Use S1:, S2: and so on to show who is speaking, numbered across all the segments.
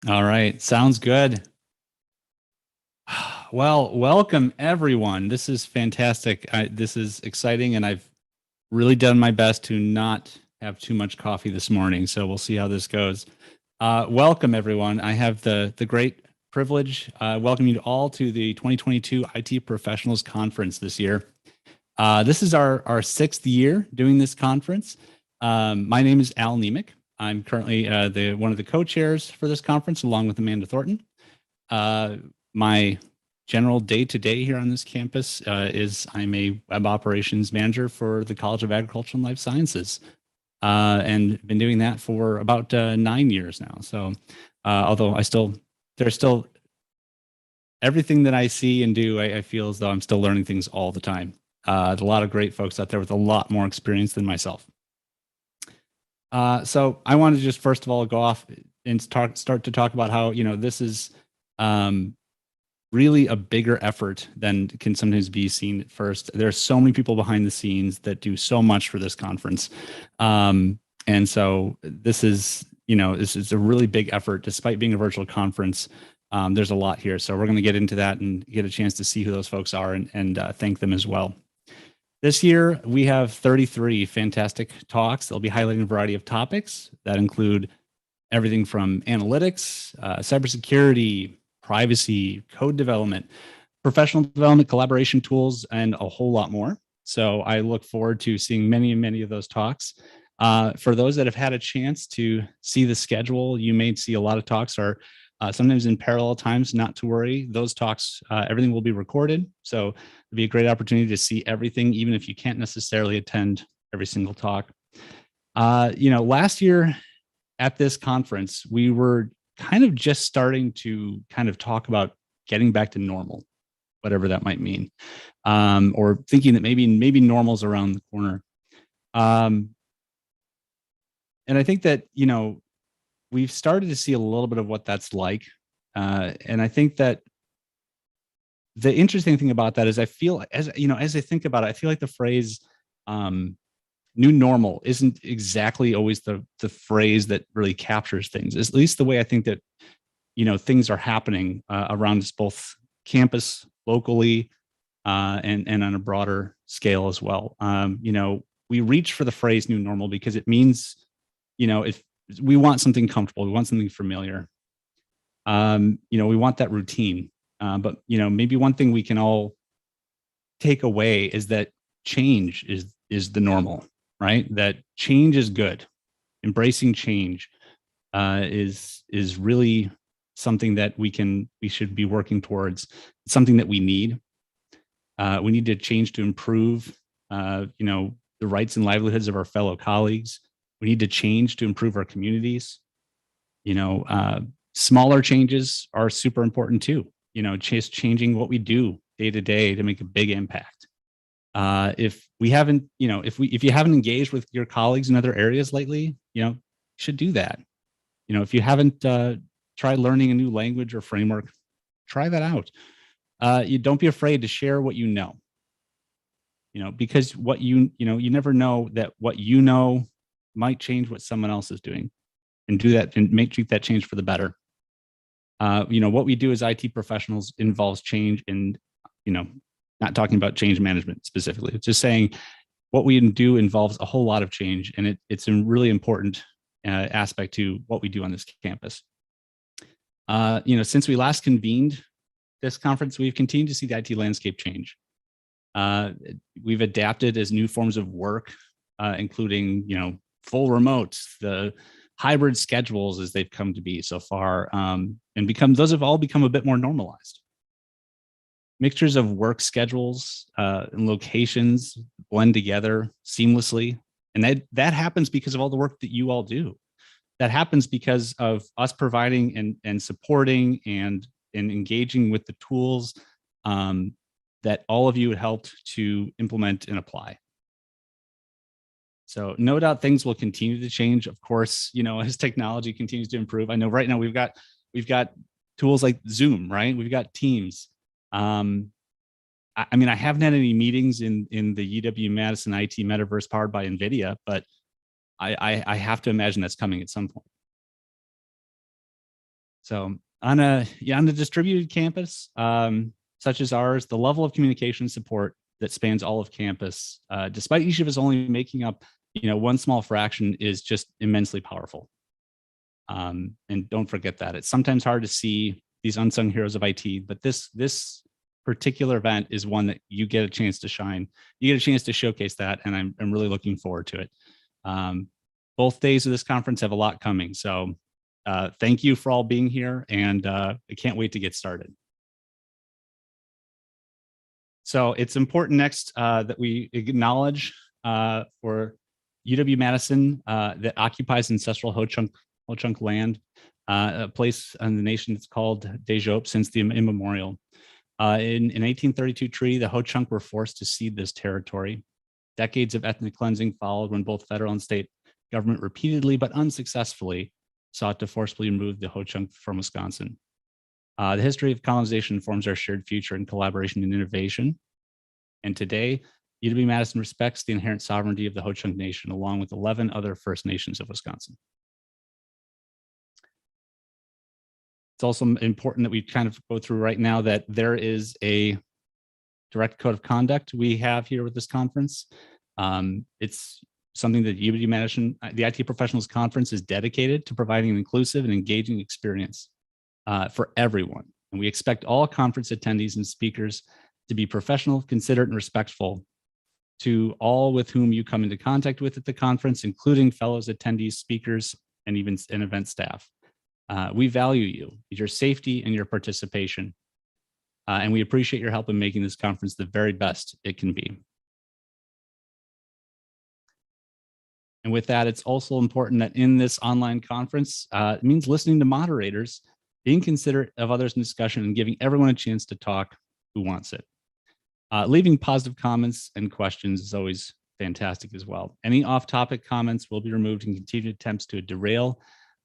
S1: All right, sounds good. Well, welcome everyone. This is fantastic. This is exciting, and I've really done my best to not have too much coffee this morning. So we'll see how this goes. Welcome everyone. I have the great privilege welcome you all to the 2022 IT Professionals Conference this year. This is our sixth year doing this conference. My name is Al Nemec. I'm currently one of the co-chairs for this conference, along with Amanda Thornton. My general day-to-day here on this campus is I'm a web operations manager for the College of Agriculture and Life Sciences, and been doing that for about 9 years now. So, although there's still everything that I see and do, I feel as though I'm still learning things all the time. There's a lot of great folks out there with a lot more experience than myself. So I want to just first of all go off and start to talk about how this is really a bigger effort than can sometimes be seen at first. There are so many people behind the scenes that do so much for this conference, and so this is a really big effort. Despite being a virtual conference, there's a lot here. So we're going to get into that and get a chance to see who those folks are and thank them as well. This year, we have 33 fantastic talks. They'll be highlighting a variety of topics that include everything from analytics, cybersecurity, privacy, code development, professional development, collaboration tools, and a whole lot more. So I look forward to seeing many and many of those talks. For those that have had a chance to see the schedule, you may see a lot of talks are sometimes in parallel times. Not to worry, those talks, everything will be recorded. So it'll be a great opportunity to see everything, even if you can't necessarily attend every single talk. Last year at this conference, we were kind of just starting to kind of talk about getting back to normal, whatever that might mean, or thinking that maybe normal's around the corner. And I think that, we've started to see a little bit of what that's like. And I think that the interesting thing about that is I feel, as I think about it, I feel like the phrase new normal isn't exactly always the phrase that really captures things, at least the way I think that, things are happening around us, both campus, locally, and on a broader scale as well. We reach for the phrase new normal because it means, if we want something comfortable, we want something familiar. We want that routine. But maybe one thing we can all take away is that change is the normal, right? That change is good. Embracing change is really something that we should be working towards. It's something that we need. We need to change to improve, the rights and livelihoods of our fellow colleagues. We need to change to improve our communities. Smaller changes are super important too. Just changing what we do day to day to make a big impact. If you haven't engaged with your colleagues in other areas lately, you should do that. If you haven't tried learning a new language or framework, try that out. You don't be afraid to share what you know. Because what you never know that what you know might change what someone else is doing, and do that and make that change for the better. What we do as IT professionals involves change, and not talking about change management specifically. It's just saying what we do involves a whole lot of change, and it's a really important aspect to what we do on this campus. Since we last convened this conference, we've continued to see the IT landscape change. We've adapted as new forms of work, including full remote, the hybrid schedules as they've come to be so far, and those have all become a bit more normalized. Mixtures of work schedules and locations blend together seamlessly, and that happens because of all the work that you all do. That happens because of us providing and supporting and engaging with the tools that all of you helped to implement and apply. So no doubt things will continue to change, of course, as technology continues to improve. I know right now we've got tools like Zoom, right? We've got Teams. I haven't had any meetings in the UW-Madison IT metaverse powered by NVIDIA, but I have to imagine that's coming at some point. So on a distributed campus, such as ours, the level of communication support that spans all of campus, despite each of us only making up, one small fraction, is just immensely powerful. And don't forget that. It's sometimes hard to see these unsung heroes of IT, but this particular event is one that you get a chance to shine. You get a chance to showcase that, and I'm really looking forward to it. Both days of this conference have a lot coming, so thank you for all being here, and I can't wait to get started. So it's important next that we acknowledge for UW-Madison that occupies ancestral Ho-Chunk land, a place in the nation that's called Dejop since the immemorial. In 1832 treaty, the Ho-Chunk were forced to cede this territory. Decades of ethnic cleansing followed when both federal and state government repeatedly but unsuccessfully sought to forcibly remove the Ho-Chunk from Wisconsin. The history of colonization forms our shared future in collaboration and innovation. And today, UW-Madison respects the inherent sovereignty of the Ho-Chunk Nation, along with 11 other First Nations of Wisconsin. It's also important that we kind of go through right now that there is a direct code of conduct we have here with this conference. It's something that UW-Madison, the IT Professionals Conference, is dedicated to providing an inclusive and engaging experience for everyone. And we expect all conference attendees and speakers to be professional, considerate, and respectful to all with whom you come into contact with at the conference, including fellows, attendees, speakers, and even event staff. We value you, your safety, and your participation. And we appreciate your help in making this conference the very best it can be. And with that, it's also important that in this online conference, it means listening to moderators, being considerate of others in discussion, and giving everyone a chance to talk who wants it. Leaving positive comments and questions is always fantastic as well. Any off-topic comments will be removed, and continued attempts to derail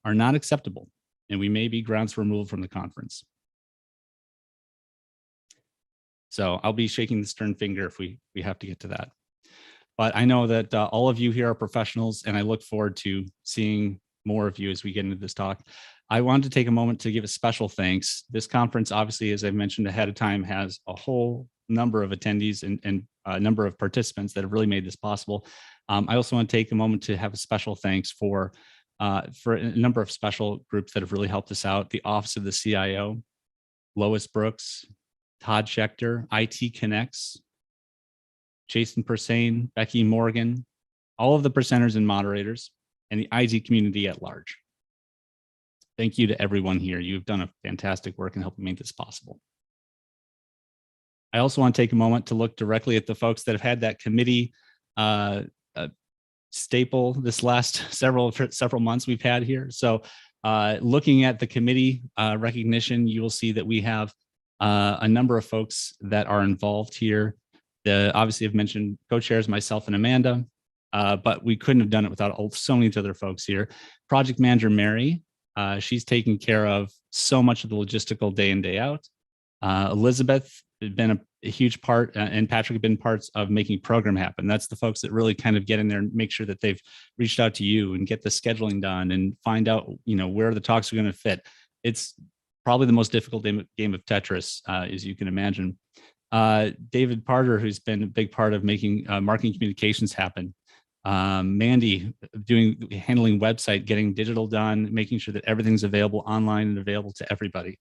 S1: are not acceptable, and we may be grounds for removal from the conference. So I'll be shaking the stern finger if we have to get to that. But I know that all of you here are professionals, and I look forward to seeing more of you as we get into this talk. I wanted to take a moment to give a special thanks. This conference, obviously, as I mentioned ahead of time, has a whole number of attendees and a number of participants that have really made this possible. I also want to take a moment to have a special thanks for a number of special groups that have really helped us out. The Office of the CIO, Lois Brooks, Todd Schechter, IT Connects, Jason Persane, Becky Morgan, all of the presenters and moderators, and the IT community at large. Thank you to everyone here. You've done a fantastic work in helping make this possible. I also want to take a moment to look directly at the folks that have had that committee staple this last several months we've had here. So looking at the committee recognition, you will see that we have a number of folks that are involved here. Obviously, I've mentioned co-chairs, myself and Amanda, but we couldn't have done it without so many other folks here. Project manager Mary, she's taking care of so much of the logistical day in, day out. Elizabeth has been a huge part, and Patrick have been parts of making program happen. That's the folks that really kind of get in there and make sure that they've reached out to you and get the scheduling done and find out, where the talks are going to fit. It's probably the most difficult game of Tetris, as you can imagine. David Parter, who's been a big part of making marketing communications happen. Mandy handling website, getting digital done, making sure that everything's available online and available to everybody.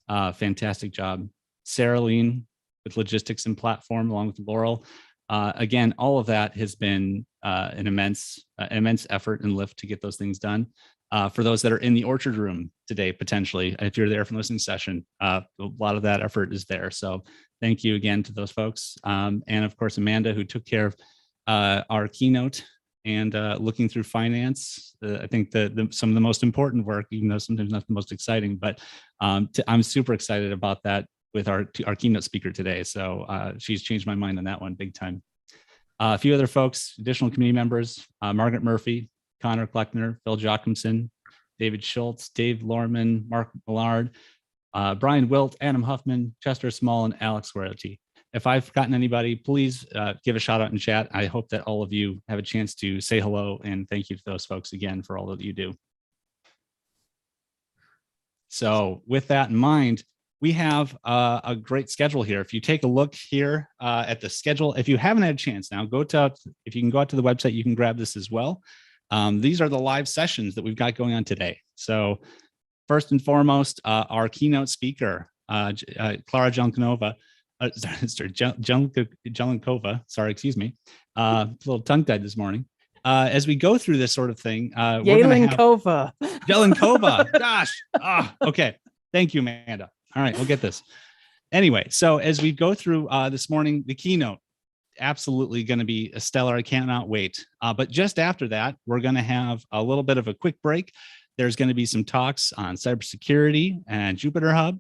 S1: Fantastic job. Sarah Lean with logistics and platform, along with Laurel. Again, all of that has been an immense effort and lift to get those things done. For those that are in the orchard room today, potentially, if you're there from listening session, a lot of that effort is there. So thank you again to those folks. And of course, Amanda, who took care of our keynote and looking through finance. I think some of the most important work, even though sometimes not the most exciting, but I'm super excited about that with our keynote speaker today. So she's changed my mind on that one big time. A few other folks, additional committee members, Margaret Murphy, Connor Kleckner, Phil Jochimson, David Schultz, Dave Lorman, Mark Millard, Brian Wilt, Adam Huffman, Chester Small, and Alex Royalty. If I've forgotten anybody, please give a shout out in chat. I hope that all of you have a chance to say hello, and thank you to those folks again for all that you do. So with that in mind, we have a great schedule here. If you take a look here at the schedule, if you haven't had a chance now, if you can go out to the website, you can grab this as well. These are the live sessions that we've got going on today. So first and foremost, our keynote speaker, Clara Jelenkova, sorry, excuse me, a little tongue-tied this morning. As we go through this sort of thing, we're going to have Jelenkova. Gosh. Okay. Thank you, Amanda. All right, we'll get this. Anyway, so as we go through this morning, the keynote, absolutely going to be a stellar. I cannot wait. But just after that, we're going to have a little bit of a quick break. There's going to be some talks on cybersecurity and Jupyter Hub.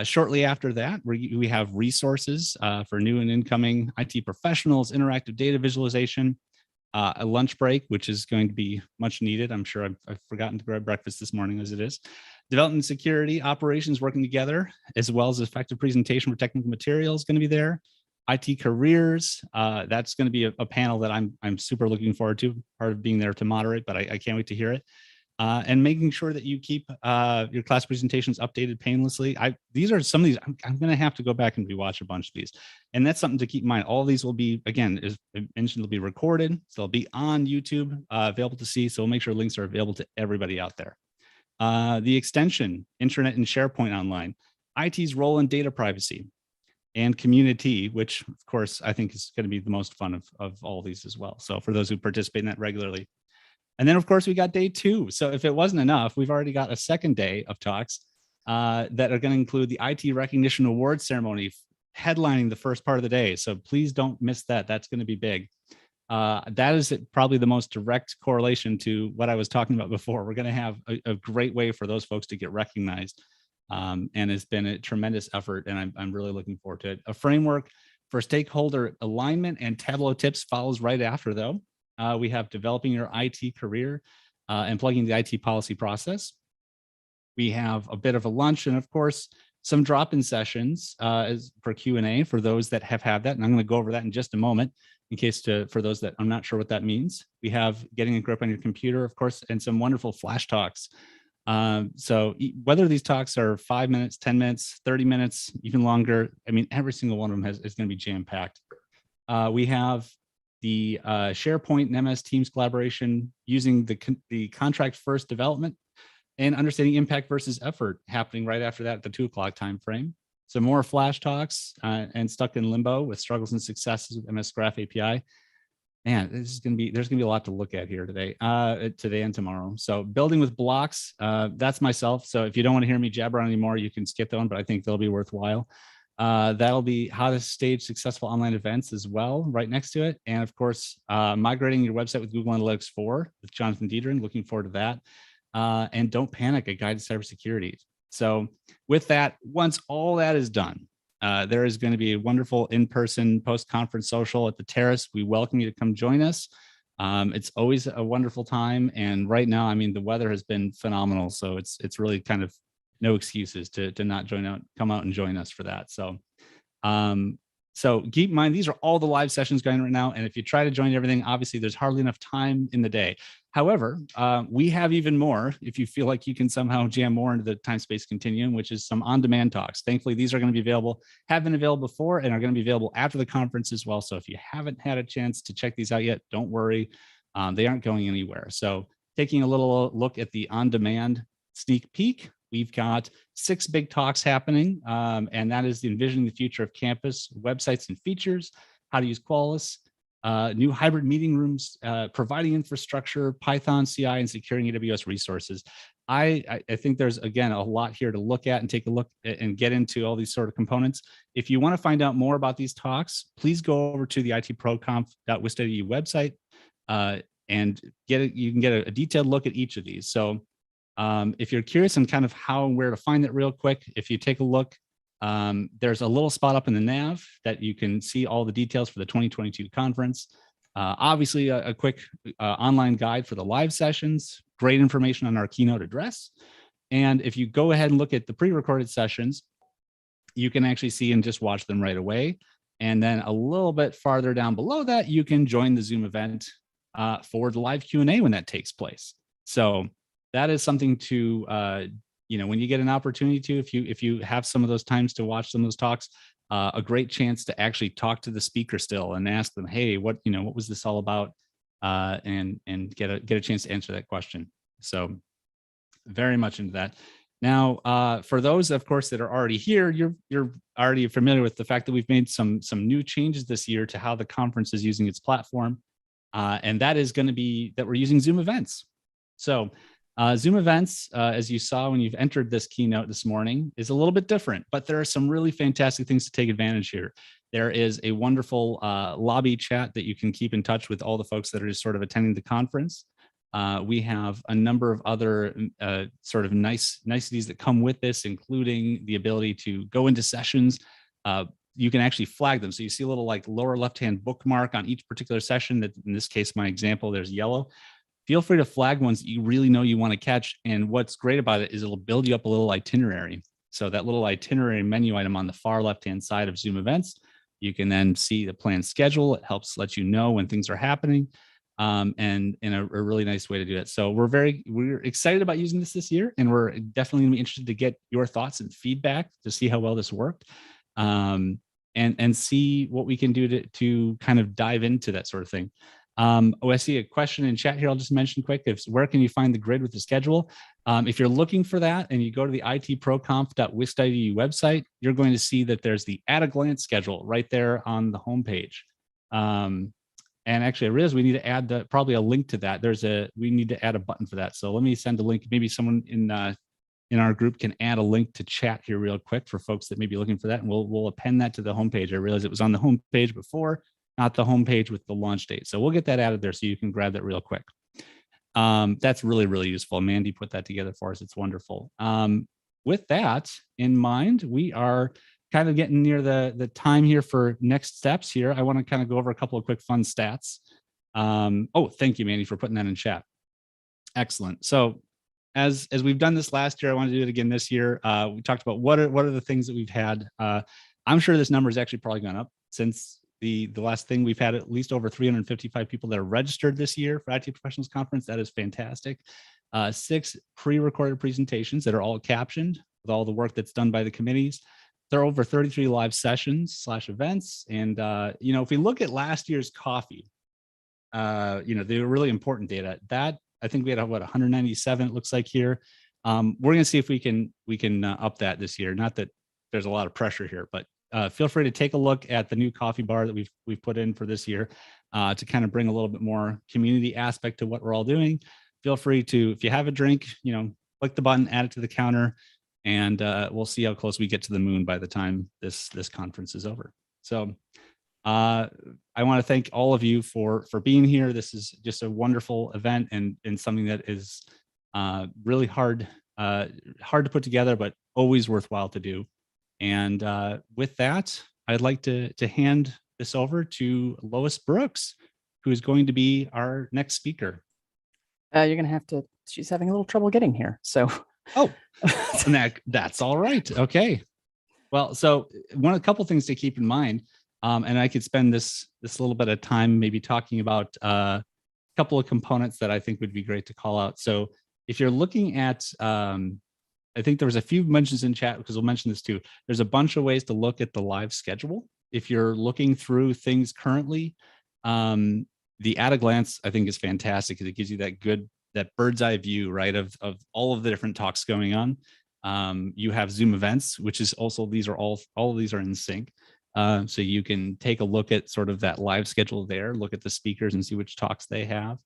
S1: Shortly after that, we have resources for new and incoming IT professionals, interactive data visualization, a lunch break, which is going to be much needed. I'm sure I've forgotten to grab breakfast this morning as it is. Development security operations working together, as well as effective presentation for technical materials going to be there. IT careers, that's going to be a panel that I'm super looking forward to, part of being there to moderate, but I can't wait to hear it. And making sure that you keep your class presentations updated painlessly. These are some of these, I'm going to have to go back and rewatch a bunch of these. And that's something to keep in mind. All of these will be, again, as I mentioned, they'll be recorded. So they'll be on YouTube, available to see. So we'll make sure links are available to everybody out there. The extension, Intranet and SharePoint Online, IT's role in data privacy, and community, which of course, I think is going to be the most fun of all these as well. So for those who participate in that regularly. And then, of course, we got day 2. So if it wasn't enough, we've already got a second day of talks that are going to include the IT Recognition Awards ceremony headlining the first part of the day. So please don't miss that. That's going to be big. That is probably the most direct correlation to what I was talking about before. We're going to have a great way for those folks to get recognized. And it's been a tremendous effort, and I'm really looking forward to it. A framework for stakeholder alignment and Tableau tips follows right after, though. We have developing your IT career and plugging the IT policy process. We have a bit of a lunch and, of course, some drop-in sessions for Q&A for those that have had that. And I'm going to go over that in just a moment in case for those that I'm not sure what that means. We have getting a grip on your computer, of course, and some wonderful flash talks. So whether these talks are 5 minutes, 10 minutes, 30 minutes, even longer, I mean, every single one of them is going to be jam-packed. We have the SharePoint and MS Teams collaboration using the contract first development and understanding impact versus effort happening right after that at the 2 o'clock time frame. Some more flash talks and stuck in limbo with struggles and successes with MS Graph API. Man, there's going to be a lot to look at here today and tomorrow. So building with blocks, that's myself. So if you don't want to hear me jabber on anymore, you can skip that one, but I think they'll be worthwhile. That'll be how to stage successful online events as well, right next to it. And of course, migrating your website with Google Analytics 4 with Jonathan Diederen, looking forward to that. And don't panic, a guide to cybersecurity. So with that, once all that is done, there is going to be a wonderful in-person post-conference social at the Terrace. We welcome you to come join us. It's always a wonderful time. And right now, I mean, the weather has been phenomenal. So it's really kind of no excuses to not come out and join us for that. So, so keep in mind, these are all the live sessions going right now. And if you try to join everything, obviously there's hardly enough time in the day. However, we have even more if you feel like you can somehow jam more into the time-space continuum, which is some on-demand talks. Thankfully, these are going to be available, have been available before, and are going to be available after the conference as well. So if you haven't had a chance to check these out yet, don't worry. They aren't going anywhere. So taking a little look at the on-demand sneak peek, we've got 6 big talks happening, and that is the envisioning the future of campus, websites and features, how to use Qualys, new hybrid meeting rooms, providing infrastructure, Python, CI, and securing AWS resources. I think there's, again, a lot here to look at and take a look and get into all these sort of components. If you want to find out more about these talks, please go over to the itproconf.wisc.edu website and you can get a detailed look at each of these. So if you're curious on kind of how and where to find it real quick, if you take a look, there's a little spot up in the nav that you can see all the details for the 2022 conference. Obviously, a quick online guide for the live sessions, great information on our keynote address. And if you go ahead and look at the pre-recorded sessions, you can actually see and just watch them right away. And then a little bit farther down below that, you can join the Zoom event for the live Q&A when that takes place. So that is something to when you get an opportunity to, if you have some of those times to watch some of those talks, a great chance to actually talk to the speaker still and ask them, hey, what was this all about? And get a chance to answer that question. So very much into that. Now, for those, of course, that are already here, you're already familiar with the fact that we've made some new changes this year to how the conference is using its platform, and that is going to be that we're using Zoom events. So Zoom events, as you saw when you've entered this keynote this morning, is a little bit different, but there are some really fantastic things to take advantage here. There is a wonderful lobby chat that you can keep in touch with all the folks that are just sort of attending the conference. We have a number of other sort of niceties that come with this, including the ability to go into sessions. You can actually flag them. So you see a little like lower left-hand bookmark on each particular session that, in this case, my example, there's yellow. Feel free to flag ones that you really know you want to catch. And what's great about it is it'll build you up a little itinerary. So that little itinerary menu item on the far left-hand side of Zoom events, you can then see the planned schedule. It helps let you know when things are happening. And in a really nice way to do it. So we're excited about using this year, and we're definitely gonna be interested to get your thoughts and feedback to see how well this worked, and see what we can do to kind of dive into that sort of thing. I see a question in chat here. I'll just mention quick. Where can you find the grid with the schedule? If you're looking for that and you go to the itproconf.wisc.edu website, you're going to see that there's the at a glance schedule right there on the homepage. And actually, I realize we need to add probably a link to that. We need to add a button for that. So let me send a link. Maybe someone in our group can add a link to chat here real quick for folks that may be looking for that, and we'll append that to the homepage. I realize it was on the homepage before, not the homepage with the launch date. So we'll get that added there so you can grab that real quick. That's really, really useful. Mandy put that together for us. It's wonderful. With that in mind, we are kind of getting near the time here for next steps here. I want to kind of go over a couple of quick fun stats. Oh, thank you, Mandy, for putting that in chat. Excellent. So as we've done this last year, I want to do it again this year. We talked about what are the things that we've had. I'm sure this number has actually probably gone up since the last thing. We've had at least over 355 people that are registered this year for IT Professionals Conference. That is fantastic. 6 pre-recorded presentations that are all captioned with all the work that's done by the committees. There are over 33 live sessions / events. And, if we look at last year's coffee, the really important data that I think we had 197, it looks like here. We're going to see if we can up that this year. Not that there's a lot of pressure here, but feel free to take a look at the new coffee bar that we've put in for this year to kind of bring a little bit more community aspect to what we're all doing. Feel free to, if you have a drink, click the button, add it to the counter, and we'll see how close we get to the moon by the time this conference is over. So I want to thank all of you for being here. This is just a wonderful event and something that is really hard to put together, but always worthwhile to do. And with that, I'd like to hand this over to Lois Brooks, who is going to be our next speaker.
S2: You're going to have to, she's having a little trouble getting here. So.
S1: Oh, and that's all right. Okay. Well, so a couple things to keep in mind, and I could spend this little bit of time maybe talking about a couple of components that I think would be great to call out. So if you're looking at, I think there was a few mentions in chat because we'll mention this too. There's a bunch of ways to look at the live schedule. If you're looking through things currently, the at a glance I think is fantastic because it gives you that bird's eye view, right, of all of the different talks going on. You have Zoom events, which is also, all of these are in sync. So you can take a look at sort of that live schedule there, look at the speakers and see which talks they have.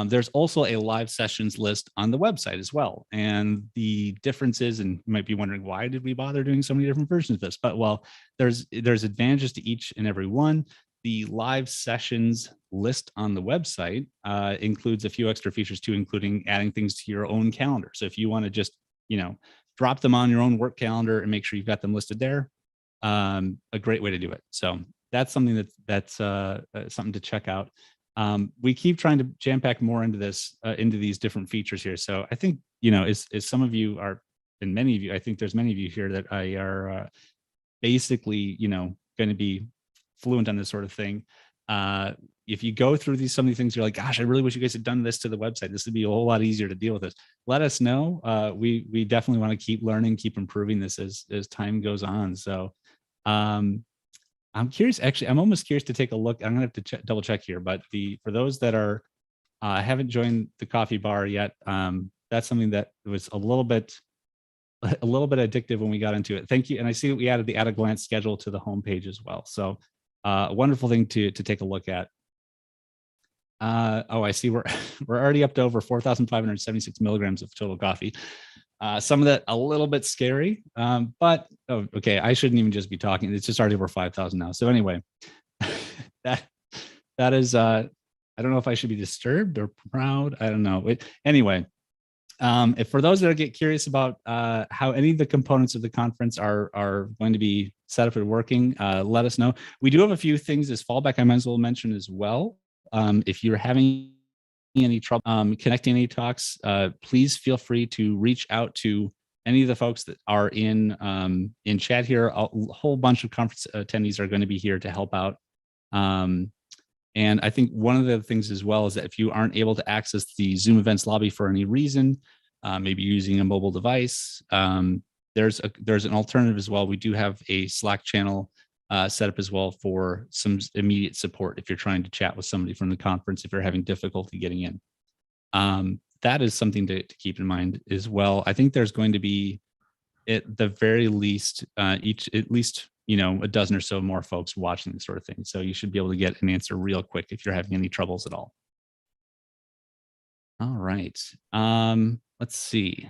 S1: There's also a live sessions list on the website as well. And the differences, and you might be wondering, why did we bother doing so many different versions of this? But well, there's advantages to each and every one. The live sessions list on the website includes a few extra features too, including adding things to your own calendar. So if you want to just, drop them on your own work calendar and make sure you've got them listed there, a great way to do it. So that's something that's something to check out. We keep trying to jam pack more into these different features here. So I think, as some of you are, and many of you, I think there's many of you here that are basically, going to be fluent on this sort of thing. if you go through some of these things, you're like, gosh, I really wish you guys had done this to the website. This would be a whole lot easier to deal with this. Let us know. We definitely want to keep learning, keep improving this as time goes on. So I'm curious, actually, I'm almost curious to take a look. I'm gonna have to double check here, but for those that are haven't joined the coffee bar yet, that's something that was a little bit addictive when we got into it. Thank you. And I see that we added the at-a-glance schedule to the homepage as well. So a wonderful thing to take a look at. I see we're already up to over 4,576 milligrams of total coffee. Some of that a little bit scary, but okay, I shouldn't even just be talking. It's just already over 5,000 now. So anyway, that is I don't know if I should be disturbed or proud. I don't know. Anyway, if for those that get curious about how any of the components of the conference are going to be set up and working, let us know. We do have a few things as fallback I might as well mention as well. If you're having any trouble connecting any talks, please feel free to reach out to any of the folks that are in chat here. A whole bunch of conference attendees are going to be here to help out. And I think one of the things as well is that if you aren't able to access the Zoom events lobby for any reason, maybe using a mobile device, there's an alternative as well. We do have a Slack channel set up as well for some immediate support if you're trying to chat with somebody from the conference, if you're having difficulty getting in. That is something to keep in mind as well. I think there's going to be, at the very least, at least a dozen or so more folks watching this sort of thing. So you should be able to get an answer real quick if you're having any troubles at all. All right. Let's see.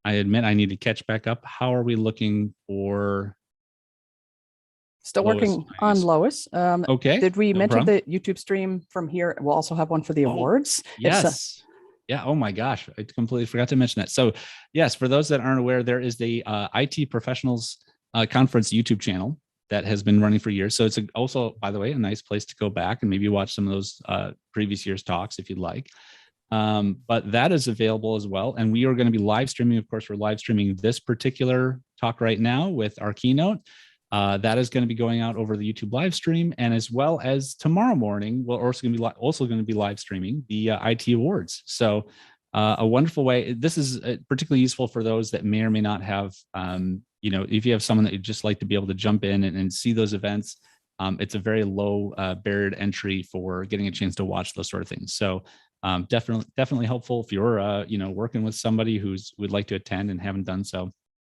S1: I admit I need to catch back up. How are we looking for?
S2: Still working on Lois.
S1: Okay.
S2: Did we mention the YouTube stream from here? We'll also have one for the awards.
S1: Yes. Yeah. Oh my gosh. I completely forgot to mention that. So yes, for those that aren't aware, there is the IT Professionals Conference YouTube channel that has been running for years. So it's also, by the way, a nice place to go back and maybe watch some of those previous year's talks if you'd like. But that is available as well. And we are going to be live streaming. Of course, we're live streaming this particular talk right now with our keynote. That is going to be going out over the YouTube live stream, and as well as tomorrow morning, we're also going to be live streaming the IT Awards. So a wonderful way. This is particularly useful for those that may or may not have, if you have someone that you'd just like to be able to jump in and see those events. It's a very low barrier to entry for getting a chance to watch those sort of things. So definitely helpful if you're working with somebody would like to attend and haven't done so.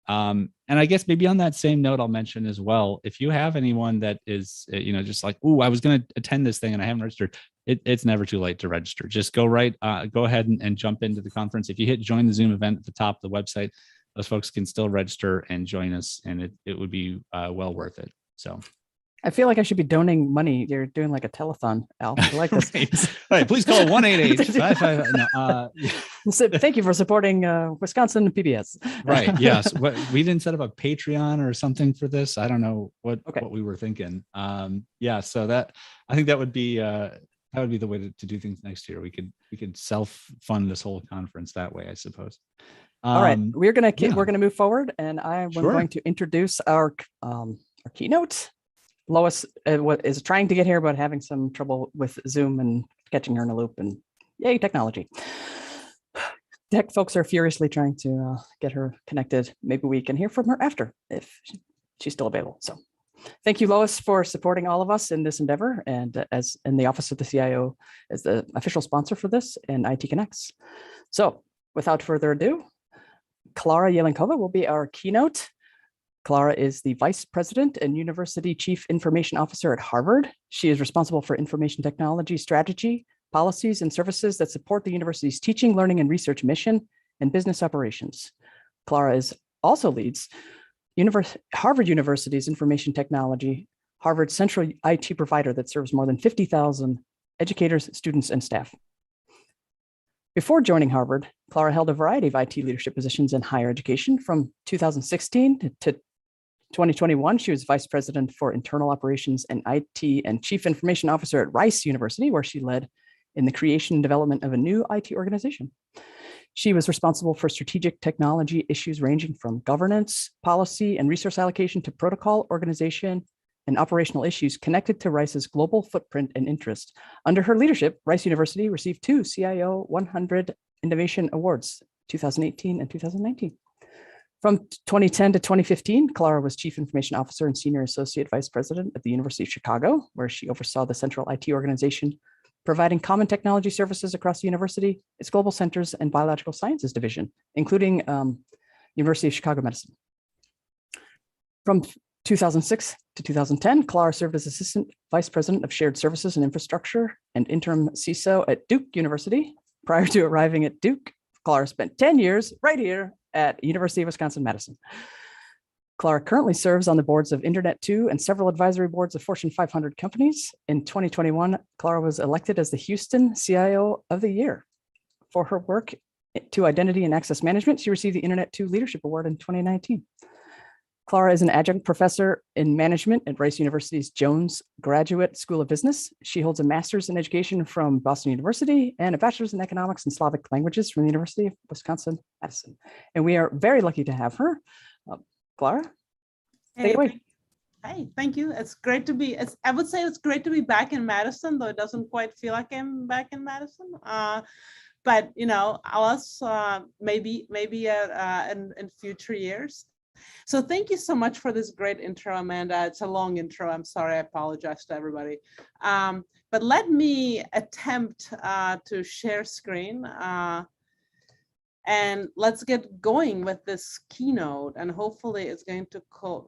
S1: And I guess maybe on that same note, I'll mention as well, if you have anyone that is, just like, I was going to attend this thing and I haven't registered, it's never too late to register. Just go ahead and jump into the conference. If you hit join the Zoom event at the top of the website, those folks can still register and join us, and it would be well worth it. So
S2: I feel like I should be donating money. You're doing like a telethon, Al. I like this.
S1: Right. Please call 1-888-55.
S2: So thank you for supporting Wisconsin PBS.
S1: Right. Yes. We didn't set up a Patreon or something for this. I don't know what we were thinking. Yeah. So I think that would be the way to do things next year. We could self-fund this whole conference that way, I suppose.
S2: All right. We're gonna move forward, and I'm going to introduce our keynote. Lois is trying to get here, but having some trouble with Zoom and catching her in a loop, and yay, technology. Tech folks are furiously trying to get her connected. Maybe we can hear from her after if she's still available. So thank you, Lois, for supporting all of us in this endeavor, and as in the Office of the CIO as the official sponsor for this and IT Connects. So without further ado, Klara Jelenkova will be our keynote. Klara is the Vice President and University Chief Information Officer at Harvard. She is responsible for information technology strategy, policies, and services that support the university's teaching, learning, and research mission and business operations. Klara also leads Harvard University's information technology, Harvard's central IT provider that serves more than 50,000 educators, students, and staff. Before joining Harvard, Klara held a variety of IT leadership positions in higher education. From 2016 to 2021, she was Vice President for Internal Operations and IT and Chief Information Officer at Rice University, where she led in the creation and development of a new IT organization. She was responsible for strategic technology issues ranging from governance, policy, and resource allocation to protocol, organization, and operational issues connected to Rice's global footprint and interest. Under her leadership, Rice University received 2 CIO 100 Innovation Awards, 2018 and 2019. From 2010 to 2015, Clara was Chief Information Officer and Senior Associate Vice President at the University of Chicago, where she oversaw the central IT organization, providing common technology services across the university, its global centers, and biological sciences division, including University of Chicago-Madison. From 2006 to 2010, Clara served as Assistant Vice President of Shared Services and Infrastructure and interim CISO at Duke University. Prior to arriving at Duke, Clara spent 10 years right here at University of Wisconsin-Madison. Clara currently serves on the boards of Internet2 and several advisory boards of Fortune 500 companies. In 2021, Clara was elected as the Houston CIO of the Year. For her work to identity and access management, she received the Internet2 Leadership Award in 2019. Clara is an adjunct professor in management at Rice University's Jones Graduate School of Business. She holds a master's in education from Boston University and a bachelor's in economics and Slavic languages from the University of Wisconsin-Madison. And we are very lucky to have her. Clara, take it away.
S3: Hey, thank you. It's great to be, I would say it's great to be back in Madison, though it doesn't quite feel like I'm back in Madison. But, you know, Alice, maybe in future years. So thank you so much for this great intro, Amanda. It's a long intro. I'm sorry. I apologize to everybody. But let me attempt to share screen. And let's get going with this keynote, and hopefully it's going to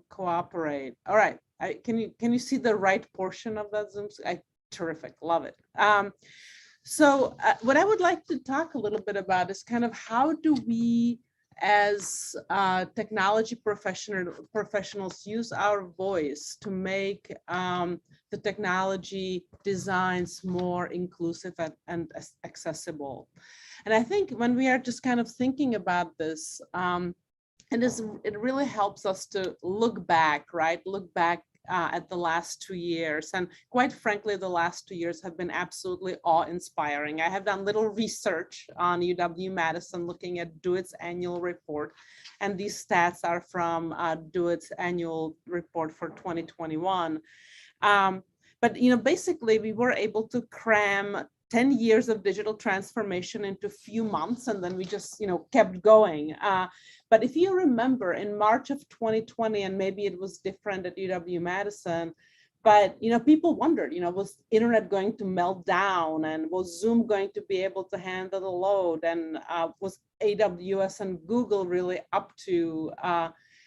S3: cooperate. All right. Can you see the right portion of that Zoom? Terrific. Love it. So what I would like to talk a little bit about is kind of how do we as technology professionals use our voice to make the technology designs more inclusive and accessible. And I think when we are just kind of thinking about this, it really helps us to look back, right? Look back at the last 2 years. And quite frankly, the last 2 years have been absolutely awe-inspiring. I have done little research on UW-Madison looking at DO-IT's annual report. And these stats are from DO-IT's annual report for 2021. But, you know, basically we were able to cram 10 years of digital transformation into a few months, and then we just, you know, kept going. But if you remember in March of 2020, and maybe it was different at UW-Madison, but, you know, people wondered, you know, was internet going to melt down, and was Zoom going to be able to handle the load, and was AWS and Google really up to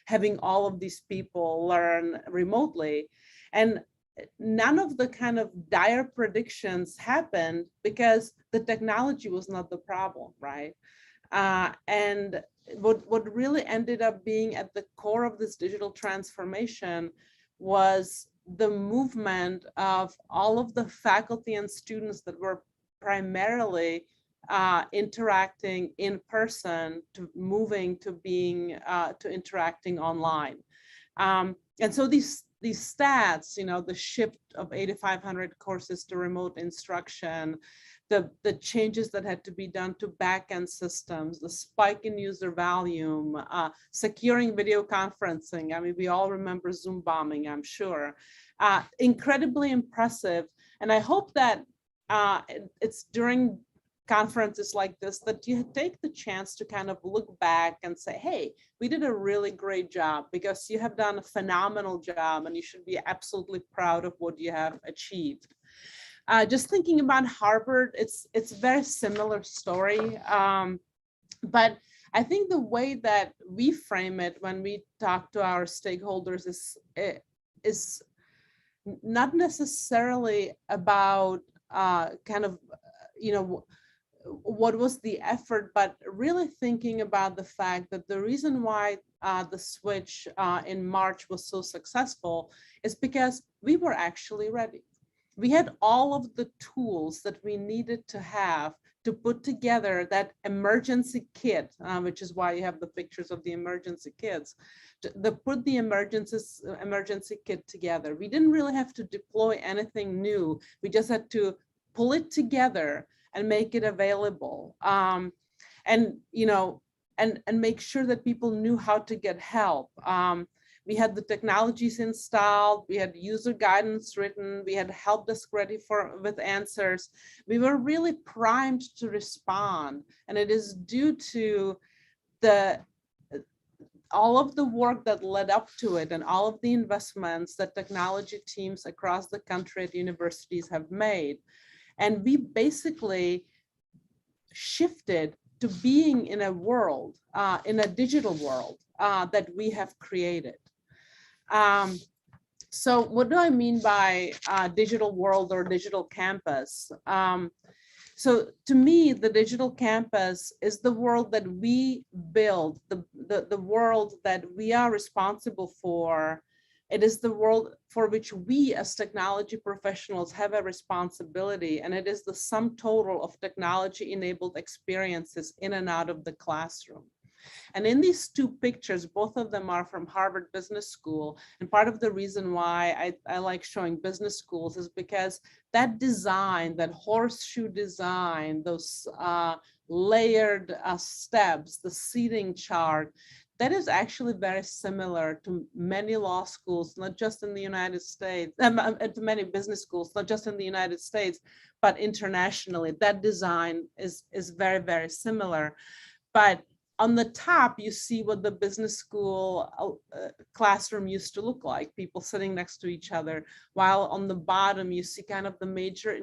S3: having all of these people learn remotely? And none of the kind of dire predictions happened because the technology was not the problem, right? And what really ended up being at the core of this digital transformation was the movement of all of the faculty and students that were primarily interacting in person to moving to being to interacting online. And so these stats, you know, the shift of 8,500 courses to remote instruction, the changes that had to be done to backend systems, the spike in user volume, securing video conferencing. I mean, we all remember Zoom bombing, I'm sure. Incredibly impressive. And I hope that it's during conferences like this that you take the chance to kind of look back and say, hey, we did a really great job, because you have done a phenomenal job and you should be absolutely proud of what you have achieved. Just thinking about Harvard, it's a very similar story. But I think the way that we frame it when we talk to our stakeholders is not necessarily about kind of, you know, what was the effort, but really thinking about the fact that the reason why the switch in March was so successful is because we were actually ready. We had all of the tools that we needed to have to put together that emergency kit, which is why you have the pictures of the emergency kits, to put the emergency kit together. We didn't really have to deploy anything new. We just had to pull it together and make it available, and you know, and make sure that people knew how to get help. We had the technologies installed, we had user guidance written, we had help desk ready with answers. We were really primed to respond. And it is due to all of the work that led up to it and all of the investments that technology teams across the country at universities have made. And we basically shifted to being in a world, in a digital world that we have created. So what do I mean by digital world or digital campus? So to me, the digital campus is the world that we build, the world that we are responsible for. It is the world for which we as technology professionals have a responsibility, and it is the sum total of technology-enabled experiences in and out of the classroom. And in these two pictures, both of them are from Harvard Business School. And part of the reason why I like showing business schools is because that design, that horseshoe design, those layered steps, the seating chart, that is actually very similar to many law schools, not just in the United States, to many business schools, not just in the United States, but internationally. That design is very, very similar. But on the top, you see what the business school classroom used to look like, people sitting next to each other, while on the bottom, you see kind of the major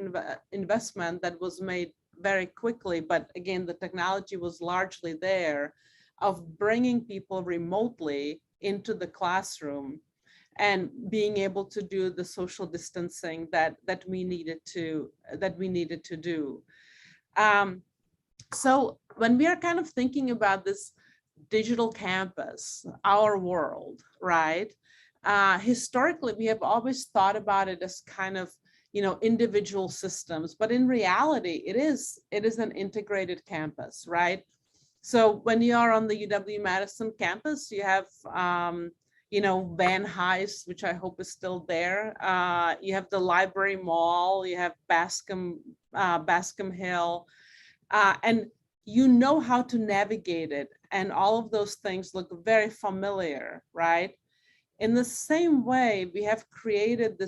S3: investment that was made very quickly. But again, the technology was largely there of bringing people remotely into the classroom and being able to do the social distancing that we needed to do. So when we are kind of thinking about this digital campus, our world, right? Historically, we have always thought about it as kind of, individual systems, but in reality, it is an integrated campus, right? So when you are on the UW-Madison campus, you have, Van Nuys, which I hope is still there. You have the Library Mall, you have Bascom Hill, and you know how to navigate it. And all of those things look very familiar, right? In the same way, we have created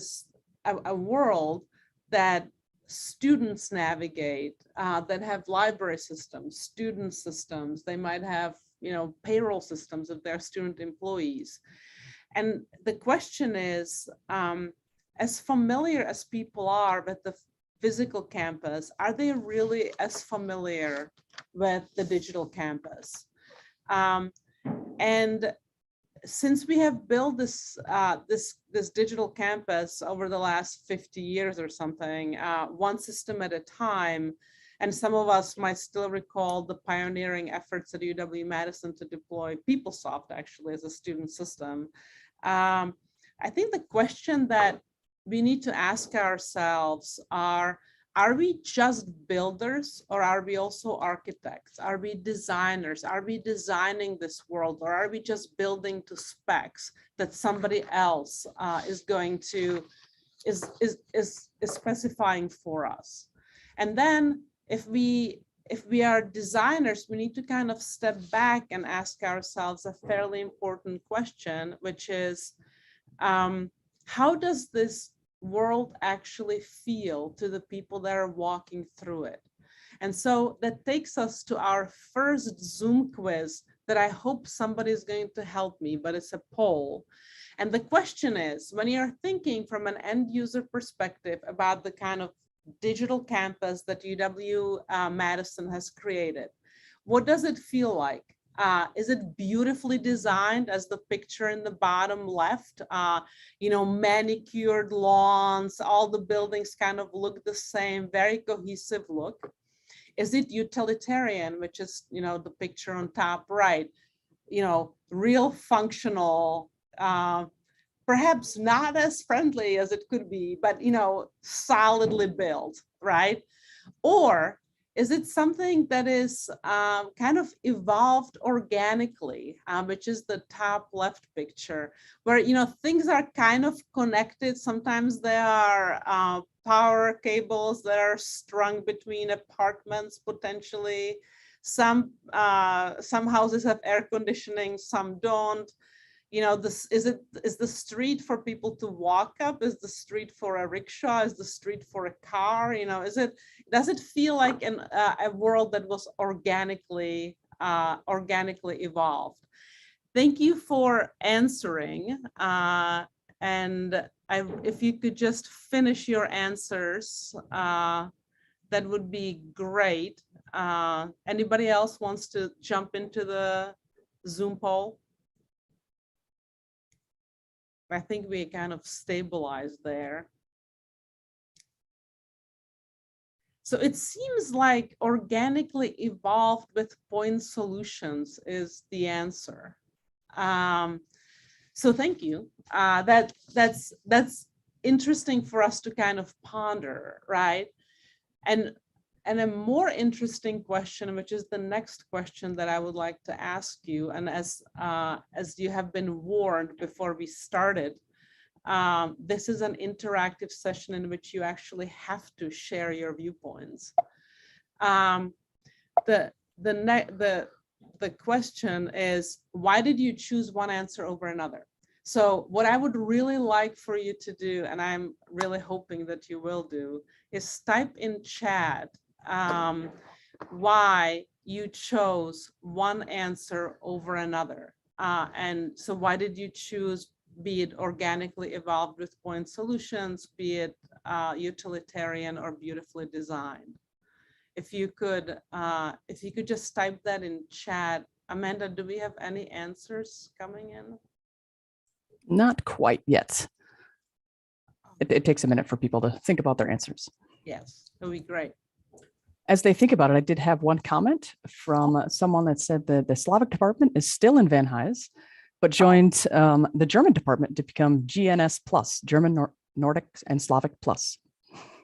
S3: a world that students navigate, that have library systems, student systems. They might have, payroll systems of their student employees. And the question is, as familiar as people are with the physical campus, are they really as familiar with the digital campus? And since we have built this digital campus over the last 50 years or something, one system at a time, and some of us might still recall the pioneering efforts at UW-Madison to deploy PeopleSoft actually as a student system. I think the question that we need to ask ourselves are we just builders, or are we also architects? Are we designers? Are we designing this world, or are we just building to specs that somebody else is specifying for us? And then if we are designers, we need to kind of step back and ask ourselves a fairly important question, which is, how does this world actually feel to the people that are walking through it? And so that takes us to our first Zoom quiz that I hope somebody is going to help me, but it's a poll. And the question is, when you're thinking from an end user perspective about the kind of digital campus that UW-Madison has created, what does it feel like? Is it beautifully designed as the picture in the bottom left? Manicured lawns, all the buildings kind of look the same, very cohesive look. Is it utilitarian, which is, the picture on top right, real functional, perhaps not as friendly as it could be, but, solidly built, right? Or is it something that is kind of evolved organically, which is the top left picture, where things are kind of connected. Sometimes there are power cables that are strung between apartments potentially. Some houses have air conditioning, some don't. this is the street for people to walk up? Is the street for a rickshaw? Is the street for a car? Does it feel like a world that was organically evolved? Thank you for answering. And if you could just finish your answers, that would be great. Anybody else wants to jump into the Zoom poll? I think we kind of stabilized there. So it seems like organically evolved with point solutions is the answer. So thank you. That's interesting for us to kind of ponder, right? And a more interesting question, which is the next question that I would like to ask you, and as you have been warned before we started, this is an interactive session in which you actually have to share your viewpoints. The question is, why did you choose one answer over another? So what I would really like for you to do, and I'm really hoping that you will do, is type in chat why you chose one answer over another. And so why did you choose, be it organically evolved with point solutions, be it utilitarian or beautifully designed? If you could just type that in chat. Amanda, do we have any answers coming in?
S2: Not quite yet. It takes a minute for people to think about their answers.
S3: Yes, that would be great.
S2: As they think about it, I did have one comment from someone that said that the Slavic department is still in Van Nuys, but joined the German department to become GNS Plus, German, Nordic, and Slavic Plus.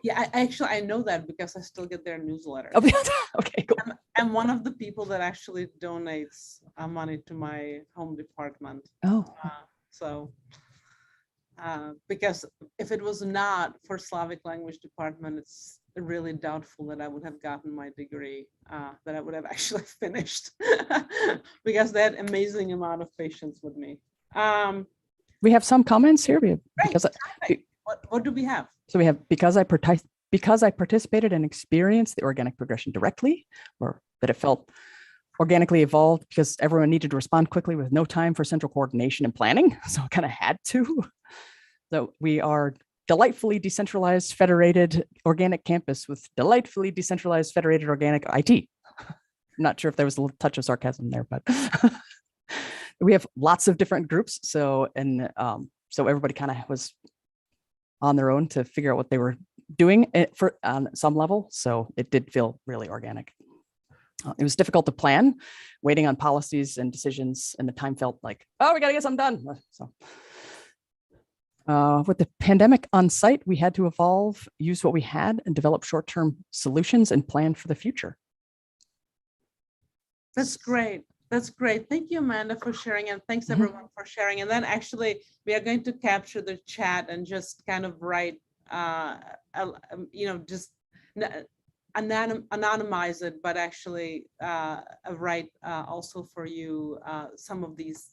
S3: Yeah, I know that because I still get their newsletter.
S2: Oh, okay, cool.
S3: I'm one of the people that actually donates money to my home department.
S2: Oh.
S3: Because if it was not for Slavic language department, it's really doubtful that I would have gotten my degree, that I would have actually finished, because they had amazing amount of patience with me.
S2: We have some comments here.
S3: What do we have?
S2: So we have, because I participated and experienced the organic progression directly, or that it felt organically evolved because everyone needed to respond quickly with no time for central coordination and planning. So it kind of had to. So we are delightfully decentralized, federated organic campus with delightfully decentralized, federated organic IT. I'm not sure if there was a little touch of sarcasm there, but we have lots of different groups. So everybody kind of was on their own to figure out what they were doing on some level. So it did feel really organic. It was difficult to plan, waiting on policies and decisions, and the time felt like, oh, we got to get something done. So with the pandemic on site, we had to evolve, use what we had, and develop short-term solutions and plan for the future.
S3: That's great. That's great. Thank you, Amanda, for sharing, and thanks everyone for sharing. And then actually, we are going to capture the chat and just kind of write, just anonymize it, but actually write also for you some of these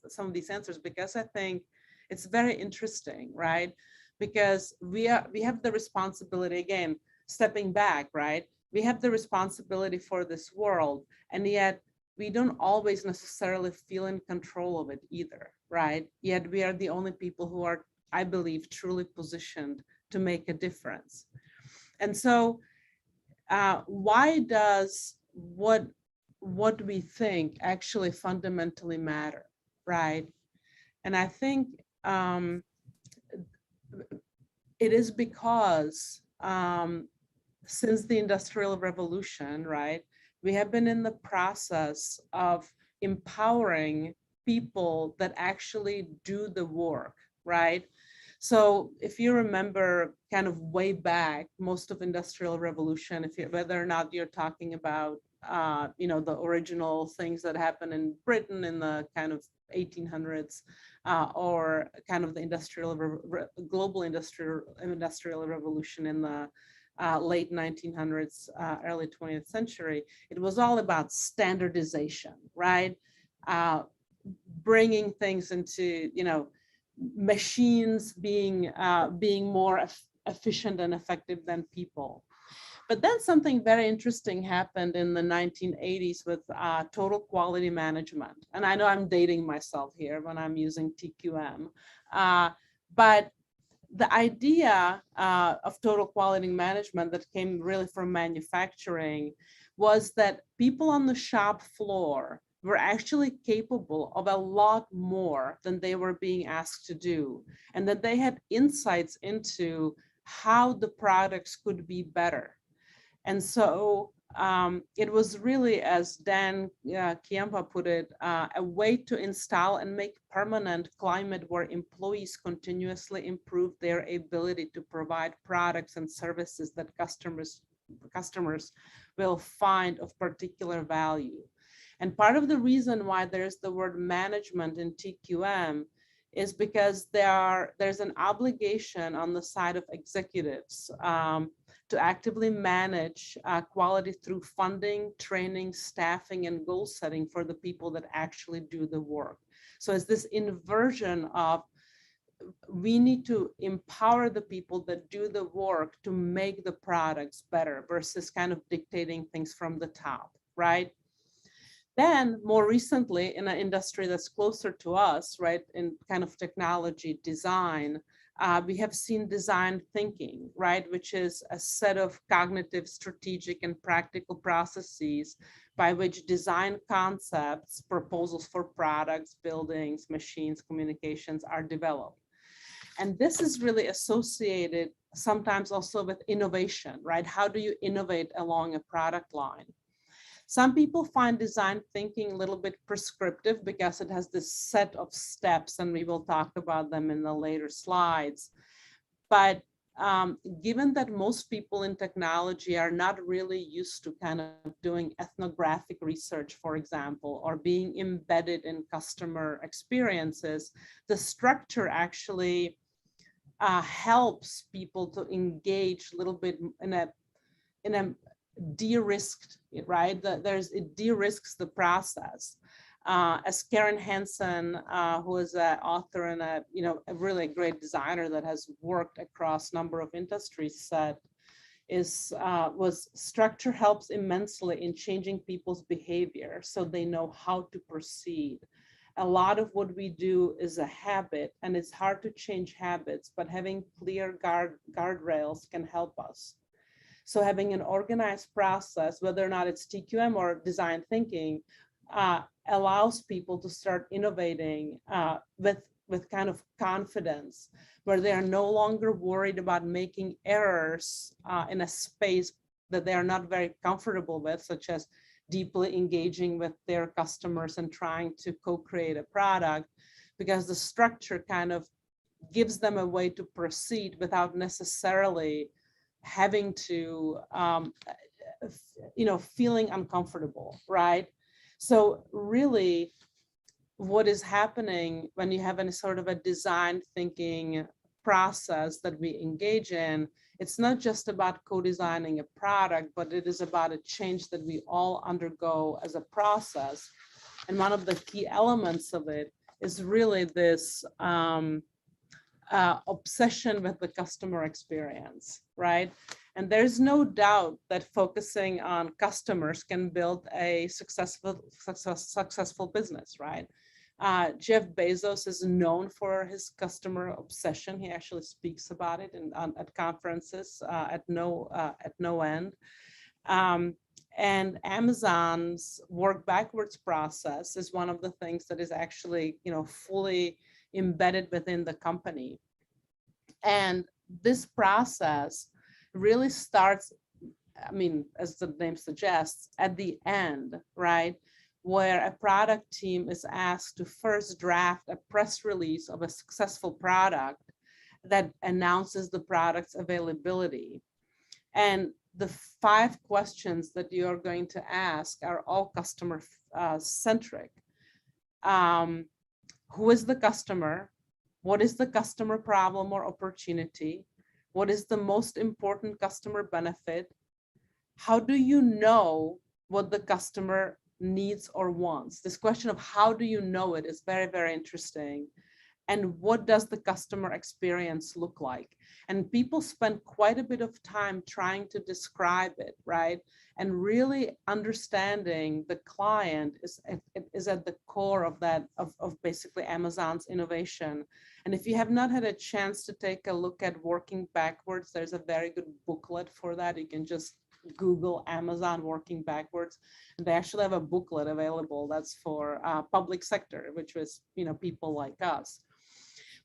S3: answers, because I think it's very interesting, right? Because we have the responsibility, again, stepping back, right? We have the responsibility for this world, and yet we don't always necessarily feel in control of it either, right? Yet we are the only people who are, I believe, truly positioned to make a difference. And so why does what we think actually fundamentally matter, right? And I think it is because since the Industrial Revolution, right, we have been in the process of empowering people that actually do the work, right? So if you remember kind of way back, most of Industrial Revolution, whether or not you're talking about, the original things that happened in Britain in the kind of 1800s, or kind of the global industrial revolution in the late 1900s, early 20th century, it was all about standardization, right? bringing things into, machines being more efficient and effective than people. But then something very interesting happened in the 1980s with total quality management. And I know I'm dating myself here when I'm using TQM, but the idea of total quality management that came really from manufacturing was that people on the shop floor were actually capable of a lot more than they were being asked to do, and that they had insights into how the products could be better. And so it was really, as Dan Chiampa put it, a way to install and make permanent climate where employees continuously improve their ability to provide products and services that customers will find of particular value. And part of the reason why there's the word management in TQM is because there's an obligation on the side of executives to actively manage quality through funding, training, staffing, and goal setting for the people that actually do the work. So it's this inversion of, we need to empower the people that do the work to make the products better versus kind of dictating things from the top, right? Then more recently, in an industry that's closer to us, right, in kind of technology design, we have seen design thinking, right, which is a set of cognitive, strategic, and practical processes by which design concepts, proposals for products, buildings, machines, communications are developed. And this is really associated sometimes also with innovation, right? How do you innovate along a product line? Some people find design thinking a little bit prescriptive because it has this set of steps, and we will talk about them in the later slides. But given that most people in technology are not really used to kind of doing ethnographic research, for example, or being embedded in customer experiences, the structure actually helps people to engage a little bit in a de-risked, right? It de-risks the process. As Karen Hansen, who is an author and a really great designer that has worked across a number of industries, said, structure helps immensely in changing people's behavior so they know how to proceed. A lot of what we do is a habit, and it's hard to change habits, but having clear guardrails can help us. So having an organized process, whether or not it's TQM or design thinking, allows people to start innovating with kind of confidence, where they are no longer worried about making errors in a space that they are not very comfortable with, such as deeply engaging with their customers and trying to co-create a product, because the structure kind of gives them a way to proceed without necessarily having to, feeling uncomfortable, right? So really, what is happening when you have any sort of a design thinking process that we engage in, it's not just about co-designing a product, but it is about a change that we all undergo as a process. And one of the key elements of it is really this obsession with the customer experience, right? And there's no doubt that focusing on customers can build a successful business, right? Jeff Bezos is known for his customer obsession. He actually speaks about it at conferences at no end. And Amazon's work backwards process is one of the things that is actually, fully embedded within the company. And this process really starts, as the name suggests, at the end, right? Where a product team is asked to first draft a press release of a successful product that announces the product's availability. And the 5 questions that you're going to ask are all customer centric. Who is the customer? What is the customer problem or opportunity? What is the most important customer benefit? How do you know what the customer needs or wants. This question of how do you know it is very, very interesting. And what does the customer experience look like? And people spend quite a bit of time trying to describe it, right? And really understanding the client is at the core of that, of basically Amazon's innovation. And if you have not had a chance to take a look at Working Backwards, there's a very good booklet for that. You can just Google Amazon Working Backwards. And they actually have a booklet available that's for public sector, which was, people like us.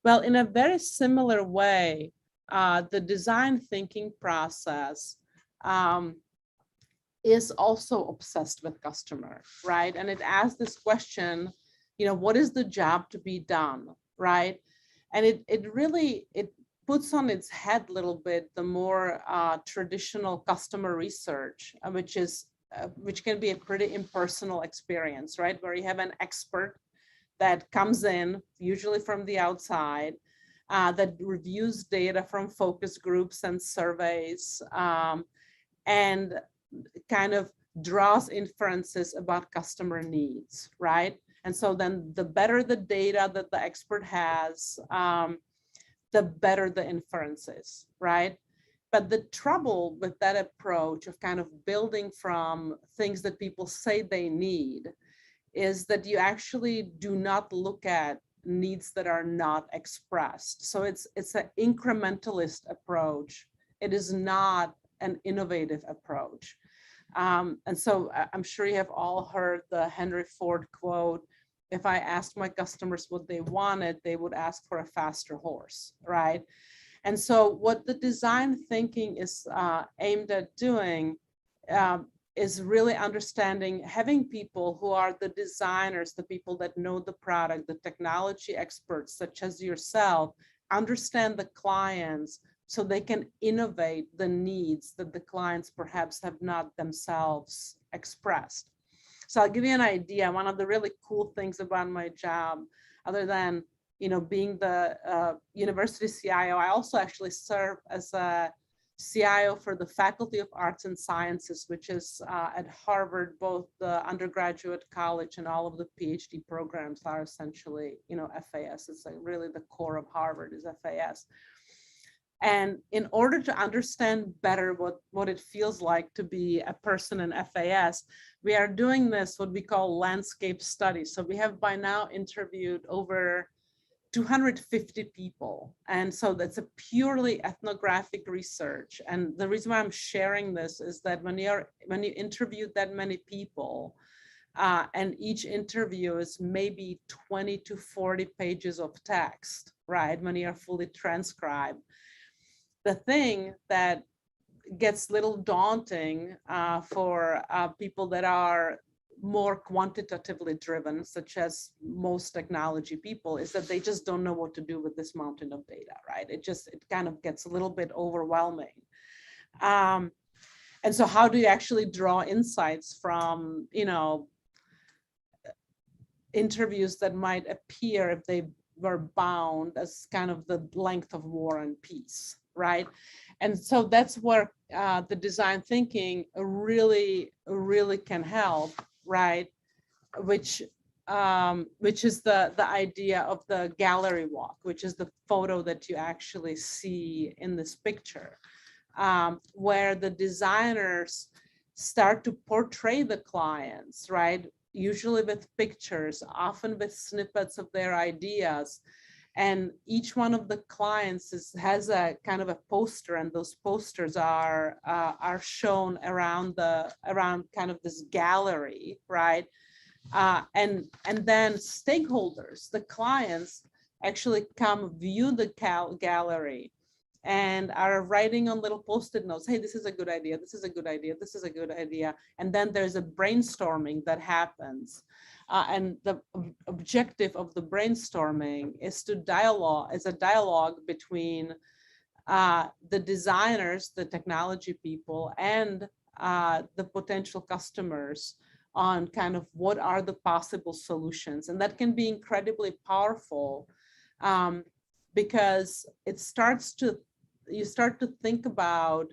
S3: Well, in a very similar way, the design thinking process is also obsessed with customer, right? And it asks this question, what is the job to be done, right? And it really puts on its head a little bit the more traditional customer research, which can be a pretty impersonal experience, right? Where you have an expert that comes in, usually from the outside, that reviews data from focus groups and surveys, and kind of draws inferences about customer needs, right? And so then the better the data that the expert has, the better the inferences, right? But the trouble with that approach of kind of building from things that people say they need is that you actually do not look at needs that are not expressed. So it's an incrementalist approach. It is not an innovative approach. And so I'm sure you have all heard the Henry Ford quote, if I asked my customers what they wanted, they would ask for a faster horse, right? And so what the design thinking is aimed at doing is really understanding, having people who are the designers, the people that know the product, the technology experts, such as yourself, understand the clients so they can innovate the needs that the clients perhaps have not themselves expressed. So I'll give you an idea. One of the really cool things about my job, other than being the university CIO, I also actually serve as a CIO for the Faculty of Arts and Sciences, which is at Harvard. Both the undergraduate college and all of the PhD programs are essentially, FAS. It's like really the core of Harvard is FAS. And in order to understand better what it feels like to be a person in FAS, we are doing this, what we call landscape studies. So we have by now interviewed over 250 people. And so that's a purely ethnographic research. And the reason why I'm sharing this is that when you interview that many people, and each interview is maybe 20 to 40 pages of text, right? When you are fully transcribed. The thing that gets a little daunting for people that are more quantitatively driven, such as most technology people, is that they just don't know what to do with this mountain of data, right? It kind of gets a little bit overwhelming. And so how do you actually draw insights from, interviews that might appear if they were bound as kind of the length of War and Peace, right? And so that's where the design thinking really, really can help, right? Which is the idea of the gallery walk, which is the photo that you actually see in this picture, where the designers start to portray the clients, right? Usually with pictures, often with snippets of their ideas. And each one of the clients has a kind of a poster, and those posters are shown around kind of this gallery, right? And then stakeholders, the clients, actually come view the gallery and are writing on little post-it notes, hey, this is a good idea, this is a good idea, this is a good idea. And then there's a brainstorming that happens. And the objective of the brainstorming is a dialogue between the designers, the technology people, and the potential customers on kind of what are the possible solutions. And that can be incredibly powerful because you start to think about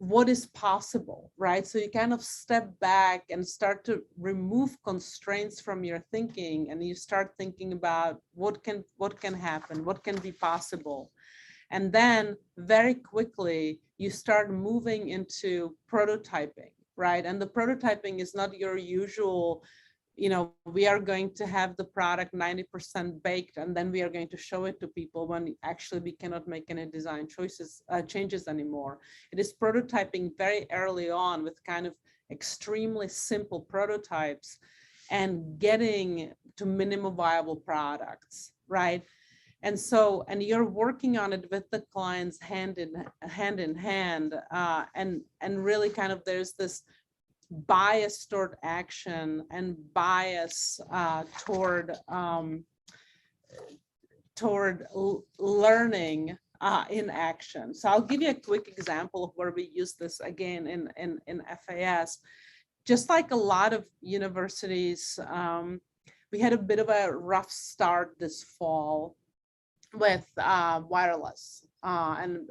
S3: what is possible, right? So you kind of step back and start to remove constraints from your thinking, and you start thinking about what can happen, what can be possible. And then very quickly, you start moving into prototyping, right? And the prototyping is not your usual, we are going to have the product 90% baked, and then we are going to show it to people when actually we cannot make any design changes anymore. It is prototyping very early on with kind of extremely simple prototypes and getting to minimum viable products, right? And so, and you're working on it with the clients hand in hand, and really kind of there's this bias toward action and bias toward learning in action. So I'll give you a quick example of where we use this again in FAS. Just like a lot of universities, we had a bit of a rough start this fall with wireless. And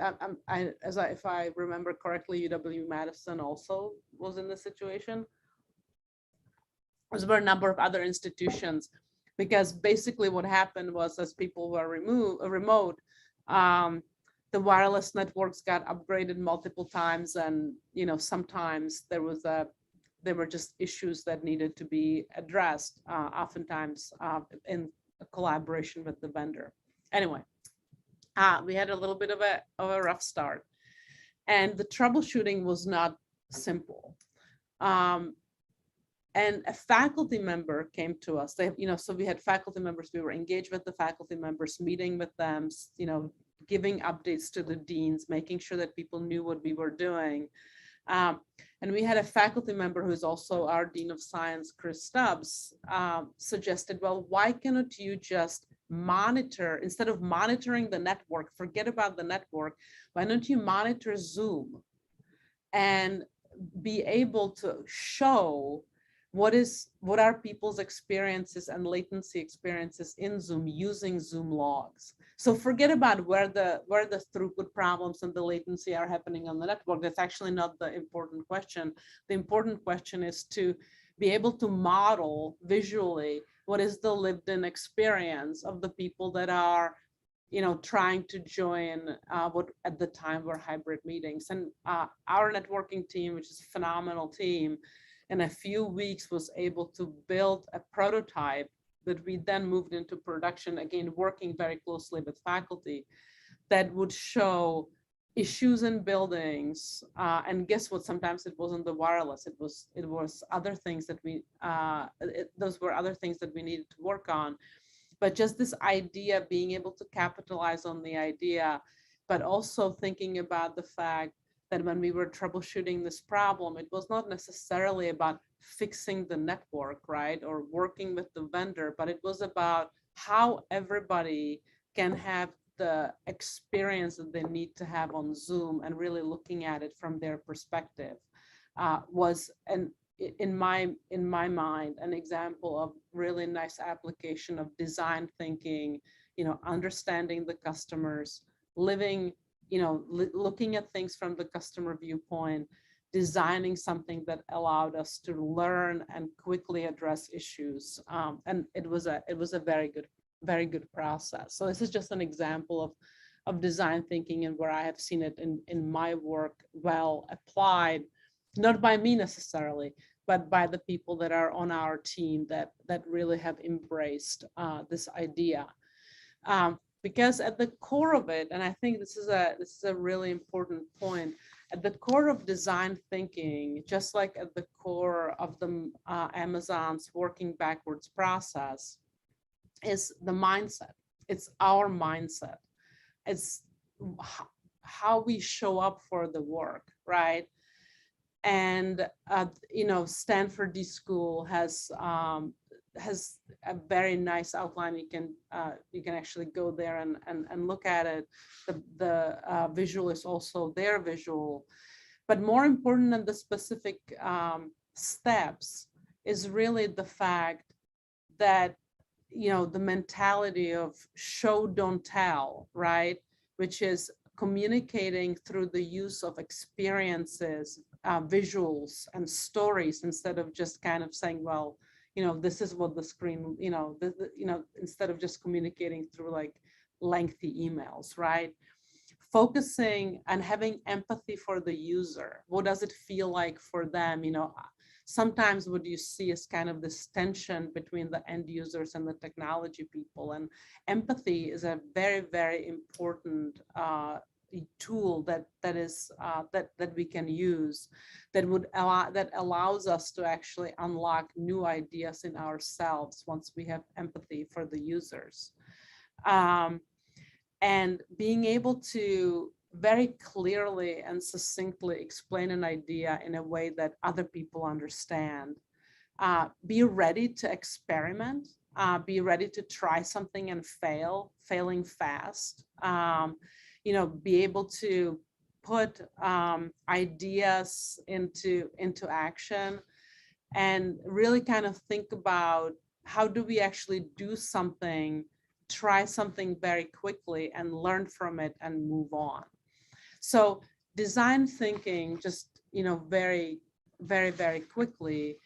S3: if I remember correctly, UW-Madison also was in this situation. There were a number of other institutions, because basically what happened was, as people were remote, the wireless networks got upgraded multiple times, and sometimes there were just issues that needed to be addressed, oftentimes in collaboration with the vendor. Anyway, we had a little bit of a rough start, and the troubleshooting was not simple. And a faculty member came to us. So we had faculty members. We were engaged with the faculty members, meeting with them, giving updates to the deans, making sure that people knew what we were doing. And we had a faculty member who's also our Dean of Science, Chris Stubbs, suggested, well, why cannot you just monitor, instead of monitoring the network, forget about the network, why don't you monitor Zoom and be able to show what are people's experiences and latency experiences in Zoom using Zoom logs. So forget about where the throughput problems and the latency are happening on the network. That's actually not the important question. The important question is to be able to model visually what is the lived-in experience of the people that are, trying to join what at the time were hybrid meetings. And our networking team, which is a phenomenal team, in a few weeks was able to build a prototype that we then moved into production, again, working very closely with faculty, that would show issues in buildings. And guess what? Sometimes it wasn't the wireless. It was other things that those were other things that we needed to work on. But just this idea, being able to capitalize on the idea, but also thinking about the fact that when we were troubleshooting this problem, it was not necessarily about fixing the network, right, or working with the vendor, but it was about how everybody can have the experience that they need to have on Zoom, and really looking at it from their perspective was, in my mind, an example of really nice application of design thinking, understanding the customers, living, looking at things from the customer viewpoint, designing something that allowed us to learn and quickly address issues. And it was a very good process. So this is just an example of design thinking, and where I have seen it in my work well applied, not by me necessarily, but by the people that are on our team that really have embraced this idea. Because at the core of it, and I think this is a really important point, at the core of design thinking, just like at the core of the Amazon's working backwards process, is the mindset. It's our mindset. It's how we show up for the work, right? And Stanford D School has a very nice outline. You can actually go there and look at it. The visual is also their visual, but more important than the specific steps is really the fact that the mentality of show don't tell, right, which is communicating through the use of experiences, visuals, and stories, instead of just kind of saying, well, this is what the screen, instead of just communicating through like lengthy emails, right? Focusing and having empathy for the user. What does it feel like for them? Sometimes what you see is kind of this tension between the end users and the technology people. And empathy is a very, very important tool that we can use that allows us to actually unlock new ideas in ourselves once we have empathy for the users. And being able to very clearly and succinctly explain an idea in a way that other people understand. Be ready to experiment, be ready to try something and failing fast. Be able to put ideas into action, and really kind of think about how do we actually do something, try something very quickly and learn from it and move on. So design thinking, just, very, very, very quickly,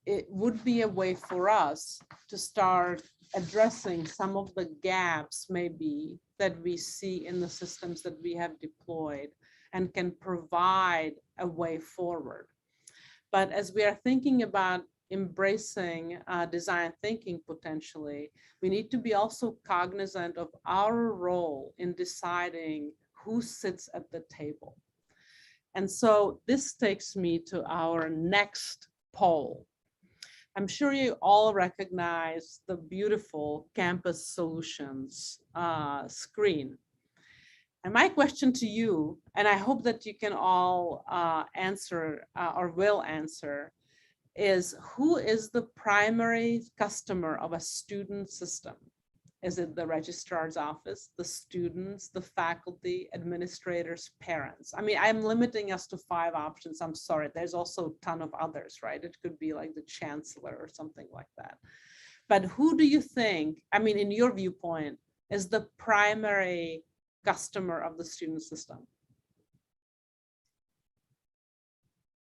S3: it would be a way for us to start addressing some of the gaps maybe that we see in the systems that we have deployed, and can provide a way forward. But as we are thinking about embracing design thinking potentially, we need to be also cognizant of our role in deciding who sits at the table. And so this takes me to our next poll. I'm sure you all recognize the beautiful Campus Solutions screen. And my question to you, and I hope that you can all answer or will answer, is who is the primary customer of a student system? Is it the registrar's office, the students, the faculty, administrators, parents? I mean, I'm limiting us to 5 options. I'm sorry. There's also a ton of others, right? It could be like the chancellor or something like that. But who do you think, I mean, in your viewpoint, is the primary customer of the student system?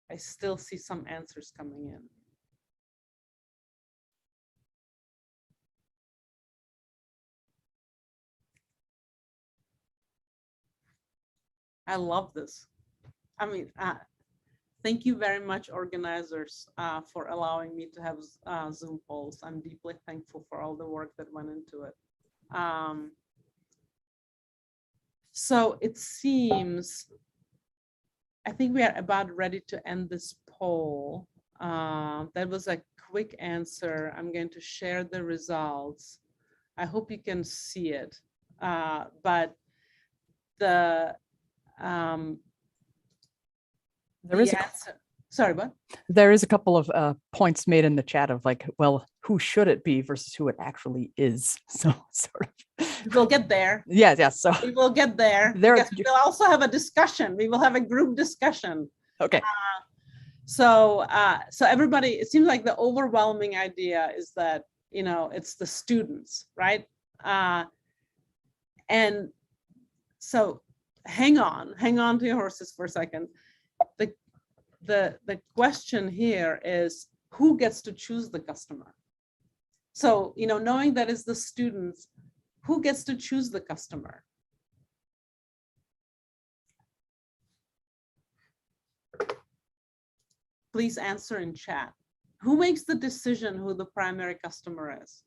S3: I still see some answers coming in. I love this. I mean, thank you very much, organizers, for allowing me to have Zoom polls. I'm deeply thankful for all the work that went into it. So it seems, I think we are about ready to end this poll. That was a quick answer. I'm going to share the results. I hope you can see it. But the
S2: there is
S3: answer. Sorry, what?
S2: There is a couple of points made in the chat of like, well, who should it be versus who it actually is. So sort of.
S3: We'll get there.
S2: Yeah. So
S3: we will get there. We'll also have a discussion. We will have a group discussion.
S2: Okay.
S3: So everybody, it seems like the overwhelming idea is that, it's the students, right? And so hang on to your horses for a second. The question here is, who gets to choose the customer? So, knowing that it's the students, who gets to choose the customer? Please answer in chat. Who makes the decision who the primary customer is?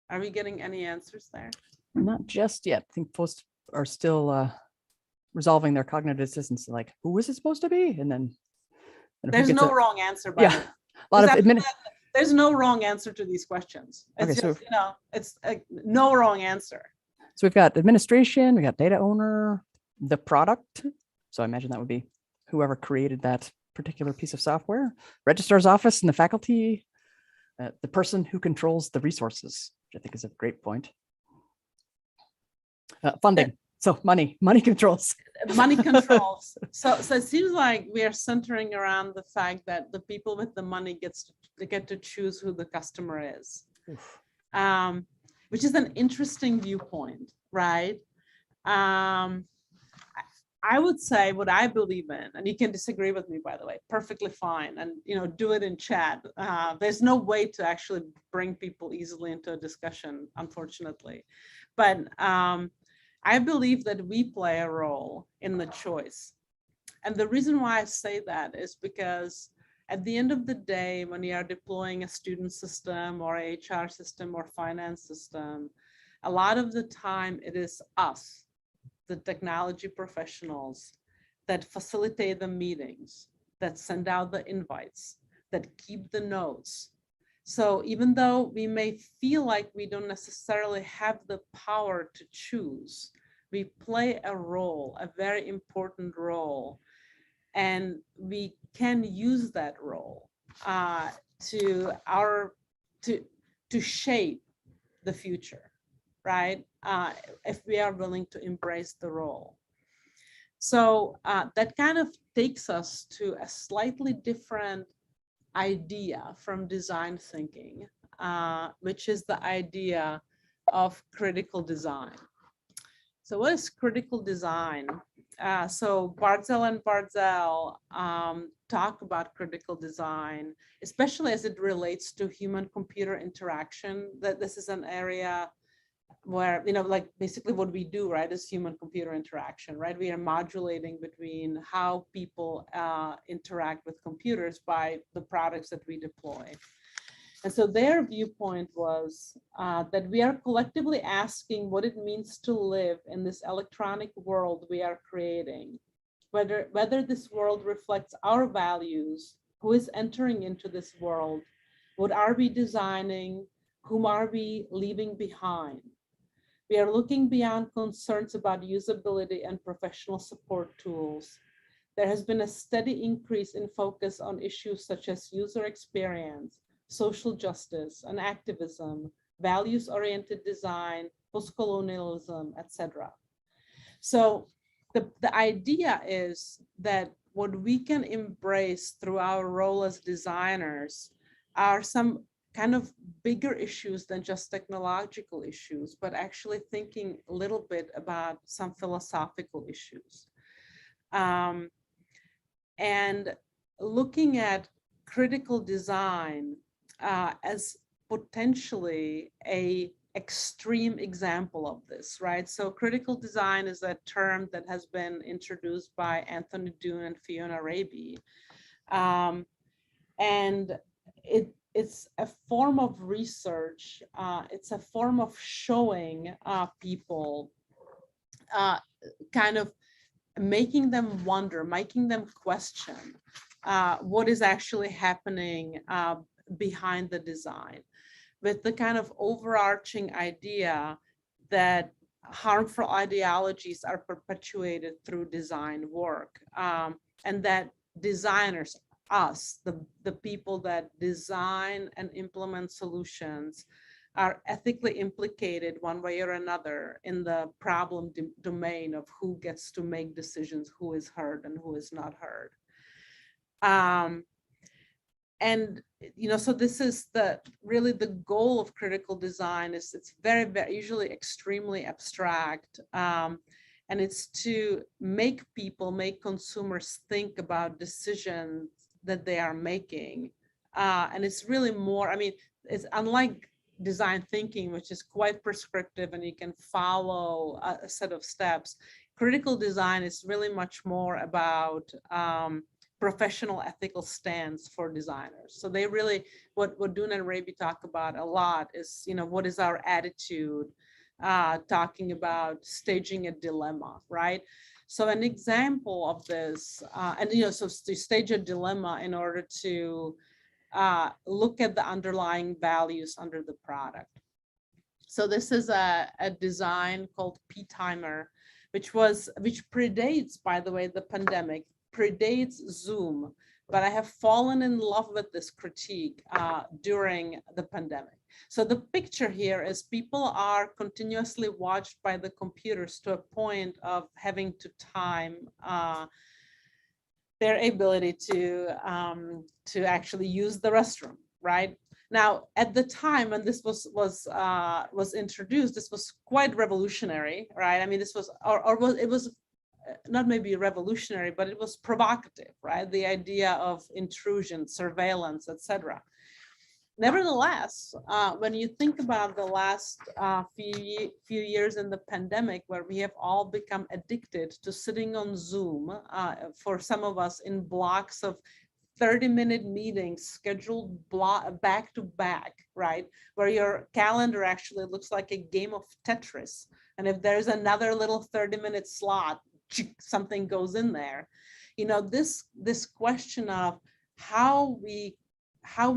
S3: Are we getting any answers there?
S2: Not just yet. I think folks are still resolving their cognitive dissonance. Like, who is it supposed to be? And then
S3: there's no wrong answer. By
S2: yeah, a lot of
S3: there's no wrong answer to these questions. It's
S2: okay,
S3: just, it's no wrong answer.
S2: So we've got administration, we got data owner, the product. So I imagine that would be whoever created that particular piece of software, registrar's office, and the faculty, the person who controls the resources, which I think is a great point. Funding. So money controls.
S3: Money controls. So it seems like we are centering around the fact that the people with the money get to choose who the customer is, which is an interesting viewpoint. right? I would say what I believe in, and you can disagree with me, by the way, perfectly fine, and do it in chat. There's no way to actually bring people easily into a discussion, unfortunately, but I believe that we play a role in the choice. And the reason why I say that is because at the end of the day, when you are deploying a student system or a HR system or finance system, a lot of the time it is us, the technology professionals, that facilitate the meetings, that send out the invites, that keep the notes. So even though we may feel like we don't necessarily have the power to choose, we play a role, a very important role, and we can use that role to shape the future, right? If we are willing to embrace the role. So that kind of takes us to a slightly different idea from design thinking, which is the idea of critical design. So what is critical design? So Bartzel and Bartzel talk about critical design, especially as it relates to human-computer interaction, that this is an area where, like basically what we do, right, is human-computer interaction, right? We are modulating between how people interact with computers by the products that we deploy. And so their viewpoint was that we are collectively asking what it means to live in this electronic world we are creating, whether this world reflects our values, who is entering into this world, what are we designing, whom are we leaving behind. We are looking beyond concerns about usability and professional support tools. There has been a steady increase in focus on issues such as user experience, social justice and activism, values-oriented design, post-colonialism, etc. So the idea is that what we can embrace through our role as designers are some kind of bigger issues than just technological issues, but actually thinking a little bit about some philosophical issues. And looking at critical design as potentially a extreme example of this, right? So critical design is a term that has been introduced by Anthony Doon and Fiona Raby. And it's a form of research. It's a form of showing people, kind of making them wonder, making them question what is actually happening behind the design, with the kind of overarching idea that harmful ideologies are perpetuated through design work, and that designers, us, the people that design and implement solutions, are ethically implicated one way or another in the problem domain of who gets to make decisions, who is heard and who is not heard. And so this is really the goal of critical design. Is it's very, very usually extremely abstract, and it's to make consumers think about decisions that they are making, and it's really more, it's unlike design thinking, which is quite prescriptive and you can follow a set of steps. Critical design is really much more about professional ethical stance for designers. So they really, what Doon and Raby talk about a lot is, what is our attitude, talking about staging a dilemma, right? So an example of this, so to stage a dilemma in order to look at the underlying values under the product. So this is a design called P-Timer, which predates, by the way, the pandemic, predates Zoom, but I have fallen in love with this critique during the pandemic. So the picture here is people are continuously watched by the computers to a point of having to time their ability to actually use the restroom, right? Now, at the time when this was introduced, this was quite revolutionary, right? I mean, this was, it was not maybe revolutionary, but it was provocative, right? The idea of intrusion, surveillance, etc. Nevertheless, when you think about the last few years in the pandemic, where we have all become addicted to sitting on Zoom, for some of us in blocks of 30-minute meetings scheduled back to back, right? Where your calendar actually looks like a game of Tetris. And if there's another little 30-minute slot, something goes in there. You know, this question of how we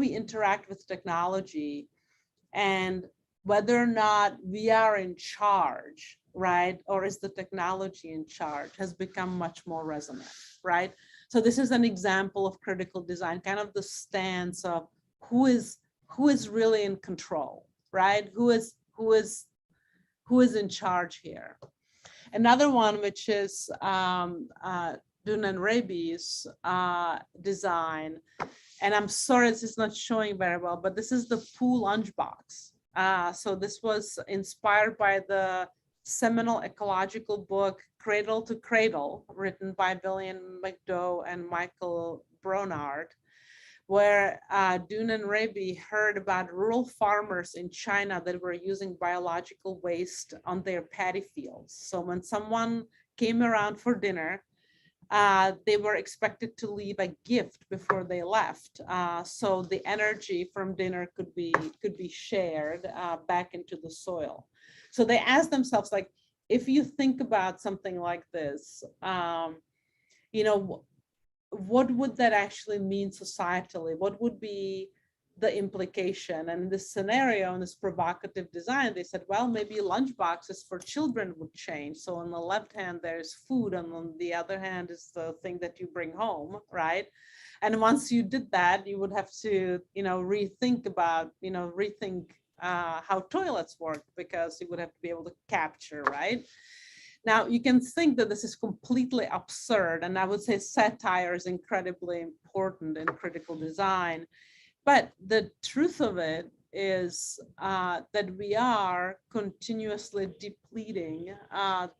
S3: interact with technology and whether or not we are in charge, right? Or is the technology in charge, has become much more resonant, right? So this is an example of critical design, kind of the stance of who is really in control, right? Who is in charge here? Another one, which is Dun and Raby's design, and I'm sorry this is not showing very well, but this is the Pooh lunchbox. So this was inspired by the seminal ecological book Cradle to Cradle, written by William McDowell and Michael Bronard, where Dun and Raby heard about rural farmers in China that were using biological waste on their paddy fields. So when someone came around for dinner, they were expected to leave a gift before they left, so the energy from dinner could be shared back into the soil. So they asked themselves, like, if you think about something like this, you know, what would that actually mean societally? What would be the implication? And in this scenario, in this provocative design, they said, well, maybe lunchboxes for children would change. So on the left hand, there's food, and on the other hand is the thing that you bring home, right? And once you did that, you would have to, you know, rethink how toilets work, because you would have to be able to capture, right? Now, you can think that this is completely absurd, and I would say satire is incredibly important in critical design. But the truth of it is that we are continuously depleting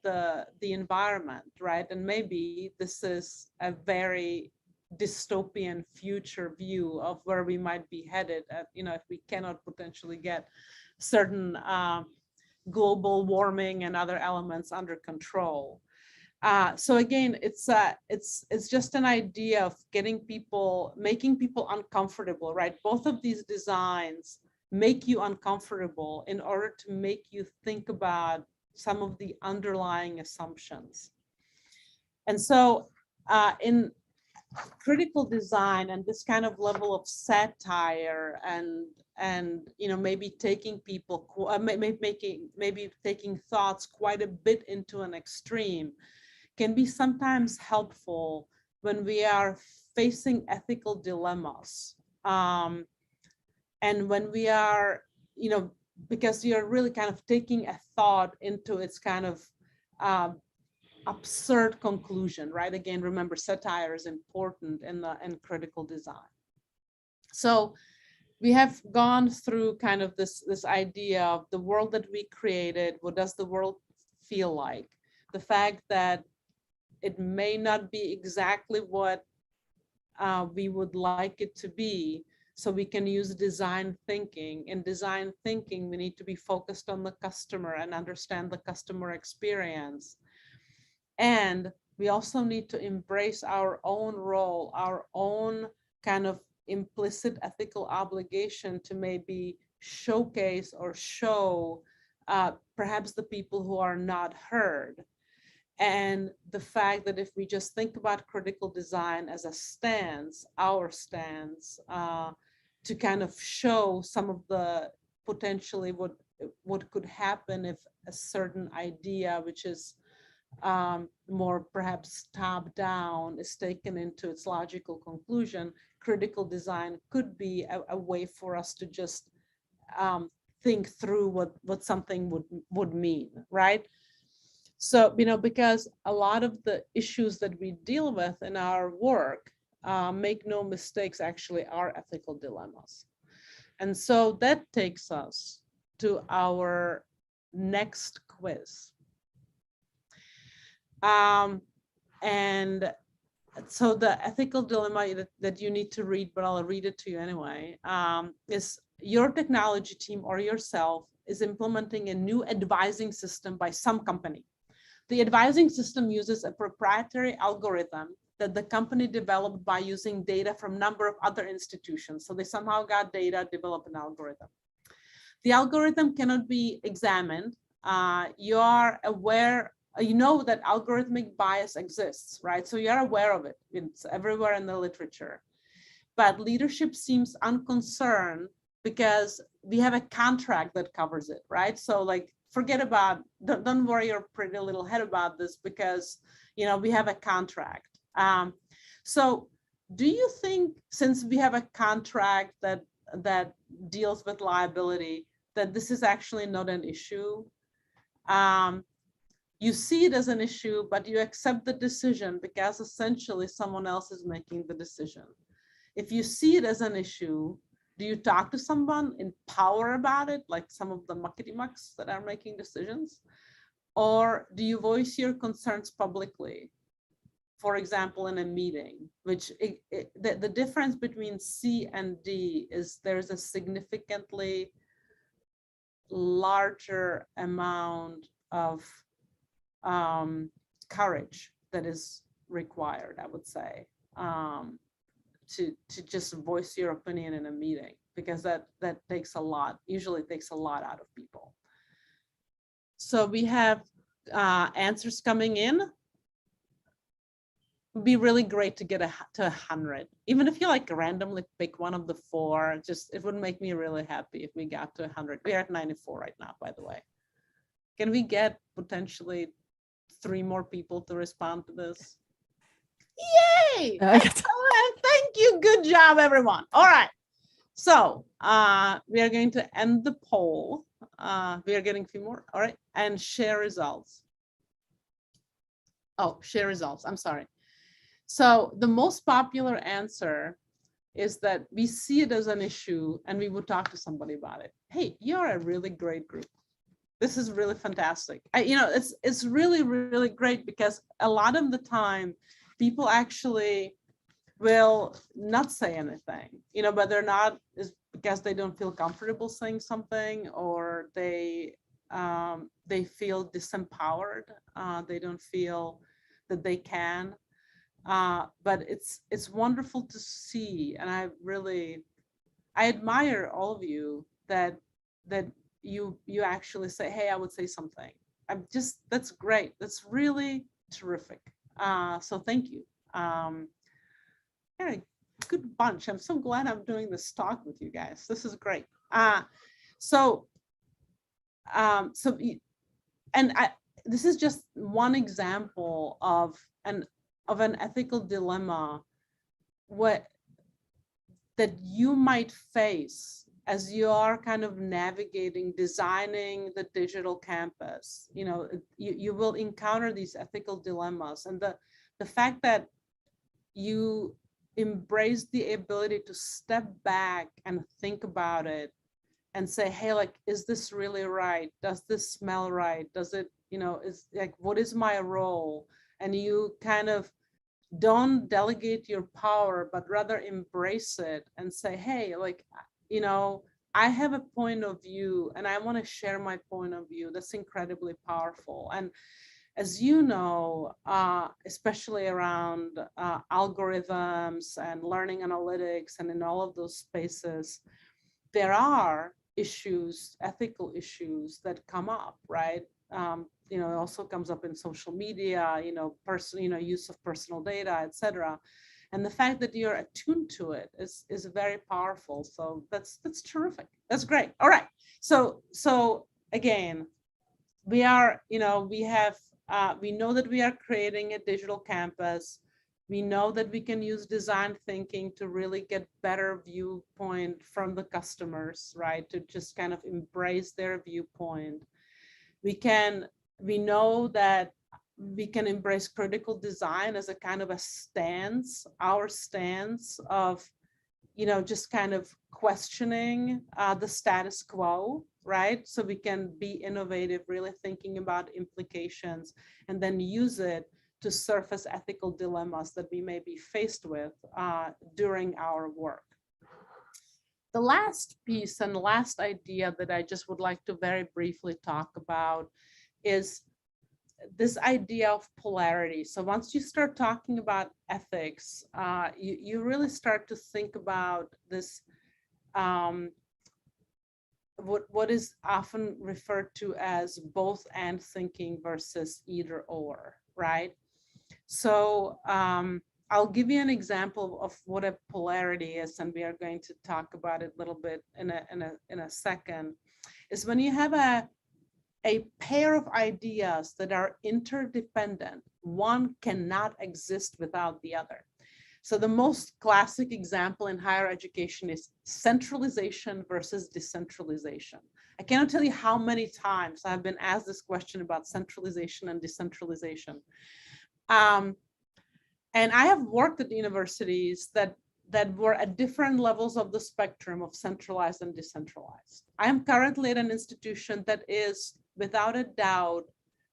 S3: the environment, right? And maybe this is a very dystopian future view of where we might be headed, you know, if we cannot potentially get certain global warming and other elements under control. So again, it's just an idea of making people uncomfortable, right? Both of these designs make you uncomfortable in order to make you think about some of the underlying assumptions. And so in critical design and this kind of level of satire and you know, maybe taking taking thoughts quite a bit into an extreme, can be sometimes helpful when we are facing ethical dilemmas. And when we are, you know, because you're really kind of taking a thought into its kind of absurd conclusion, right? Again, remember, satire is important in critical design. So we have gone through kind of this idea of the world that we created. What does the world feel like? The fact that it may not be exactly what we would like it to be, so we can use design thinking. In design thinking, we need to be focused on the customer and understand the customer experience. And we also need to embrace our own role, our own kind of implicit ethical obligation to maybe showcase or show perhaps the people who are not heard. And the fact that if we just think about critical design as a stance, our stance, to kind of show some of the potentially what could happen if a certain idea, which is more perhaps top down, is taken into its logical conclusion, critical design could be a way for us to just think through what something would mean, right? So, you know, because a lot of the issues that we deal with in our work, make no mistakes, actually are ethical dilemmas. And so that takes us to our next quiz. And so the ethical dilemma that you need to read, but I'll read it to you anyway, is your technology team or yourself is implementing a new advising system by some company. The advising system uses a proprietary algorithm that the company developed by using data from a number of other institutions. So they somehow got data, developed an algorithm. The algorithm cannot be examined. You are aware, you know that algorithmic bias exists, right? So you're aware of it. It's everywhere in the literature. But leadership seems unconcerned because we have a contract that covers it, right? So like, forget about, don't worry your pretty little head about this because, you know, we have a contract. So do you think, since we have a contract that deals with liability, that this is actually not an issue? You see it as an issue, but you accept the decision because essentially someone else is making the decision. If you see it as an issue, do you talk to someone in power about it, like some of the muckety mucks that are making decisions? Or do you voice your concerns publicly? For example, in a meeting, which the difference between C and D is there's a significantly larger amount of courage that is required, I would say, to just voice your opinion in a meeting, because that takes a lot, usually takes a lot out of people. So we have answers coming in. Would be really great to get to 100. Even if you like randomly pick one of the 4, just it would make me really happy if we got to 100. We are at 94 right now, by the way. Can we get potentially 3 more people to respond to this? Yay! Thank you. Good job, everyone. All right. So we are going to end the poll. We are getting a few more. All right. And share results. Oh, share results. I'm sorry. So the most popular answer is that we see it as an issue and we would talk to somebody about it. Hey, you're a really great group. This is really fantastic. You know, it's really, really great because a lot of the time people actually will not say anything, you know, but they're not, is because they don't feel comfortable saying something, or they feel disempowered. They don't feel that they can. But it's wonderful to see, and I admire all of you that you actually say, hey, I would say something. That's great. That's really terrific. So thank you. Yeah, good bunch. I'm so glad I'm doing this talk with you guys. This is great. This is just one example of an ethical dilemma that you might face as you are kind of navigating, designing the digital campus. You know, you will encounter these ethical dilemmas, and the fact that you embrace the ability to step back and think about it and say, hey, like, is this really right? Does this smell right? Does it, you know, is like, what is my role? And you kind of don't delegate your power, but rather embrace it and say, hey, like, you know, I have a point of view and I want to share my point of view. That's incredibly powerful. And as you know, especially around algorithms and learning analytics and in all of those spaces, there are issues, ethical issues that come up, right? You know, it also comes up in social media, you know, use of personal data, etc. And the fact that you're attuned to it is very powerful. So that's terrific. That's great. All right. So again, we are, you know, we know that we are creating a digital campus. We know that we can use design thinking to really get better viewpoint from the customers, right? To just kind of embrace their viewpoint. We know that we can embrace critical design as a kind of a stance, our stance of just kind of questioning the status quo, right? So we can be innovative, really thinking about implications, and then use it to surface ethical dilemmas that we may be faced with during our work. The last piece and last idea that I just would like to very briefly talk about is this idea of polarity. So once you start talking about ethics, you really start to think about this, what is often referred to as both and thinking versus either or, right? So I'll give you an example of what a polarity is, and we are going to talk about it a little bit in a second, is when you have a pair of ideas that are interdependent, one cannot exist without the other. So the most classic example in higher education is centralization versus decentralization. I cannot tell you how many times I've been asked this question about centralization and decentralization. And I have worked at universities that were at different levels of the spectrum of centralized and decentralized. I am currently at an institution that is, without a doubt,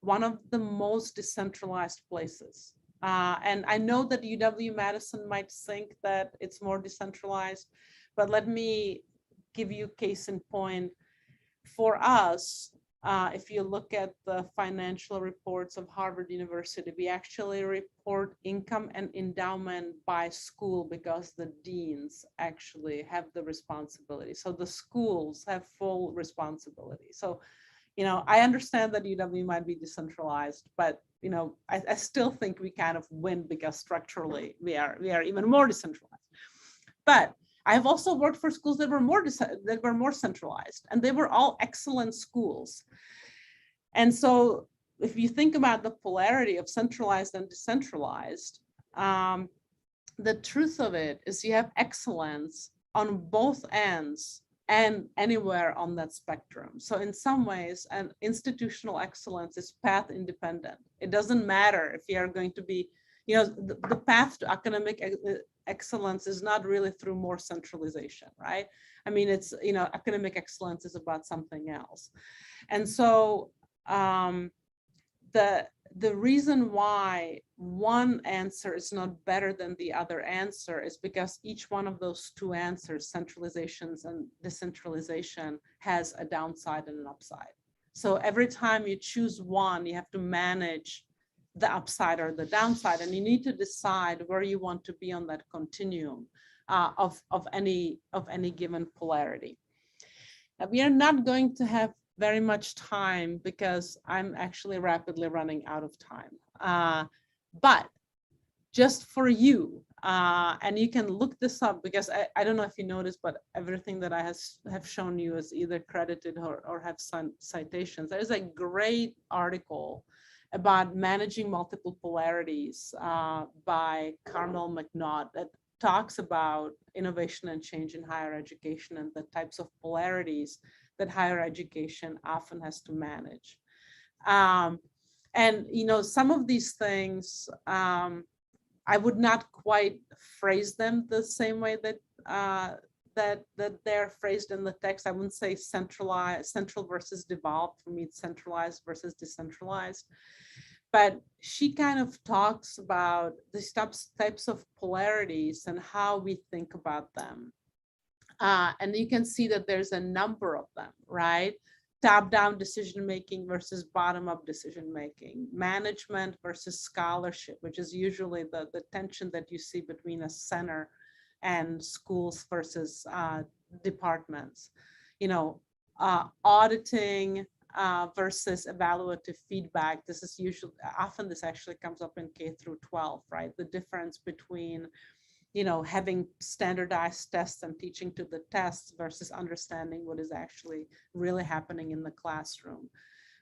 S3: one of the most decentralized places. And I know that UW-Madison might think that it's more decentralized, but let me give you a case in point. For us, if you look at the financial reports of Harvard University, we actually report income and endowment by school because the deans actually have the responsibility. So the schools have full responsibility. So, I understand that UW might be decentralized, but I still think we kind of win because structurally we are even more decentralized. But I have also worked for schools that were more centralized, and they were all excellent schools. And so if you think about the polarity of centralized and decentralized, the truth of it is you have excellence on both ends and anywhere on that spectrum. So in some ways, an institutional excellence is path independent. It doesn't matter if you are going to be, the path to academic excellence is not really through more centralization, right? I mean, it's, academic excellence is about something else. And so the reason why one answer is not better than the other answer is because each one of those two answers, centralizations and decentralization, has a downside and an upside. So every time you choose one, you have to manage the upside or the downside, and you need to decide where you want to be on that continuum of any given polarity. Now, we are not going to have very much time because I'm actually rapidly running out of time. But just for you, and you can look this up because I don't know if you noticed, but everything that I have shown you is either credited or have citations. There's a great article about managing multiple polarities by Carmel McNaught that talks about innovation and change in higher education and the types of polarities that higher education often has to manage. And some of these things, I would not quite phrase them the same way that they're phrased in the text. I wouldn't say central versus devolved. For me, it's centralized versus decentralized. But she kind of talks about these types of polarities and how we think about them. And you can see that there's a number of them, right? Top-down decision-making versus bottom-up decision-making, management versus scholarship, which is usually the tension that you see between a center and schools versus departments. Auditing versus evaluative feedback. This is often this actually comes up in K through 12, right? The difference between having standardized tests and teaching to the tests versus understanding what is actually really happening in the classroom.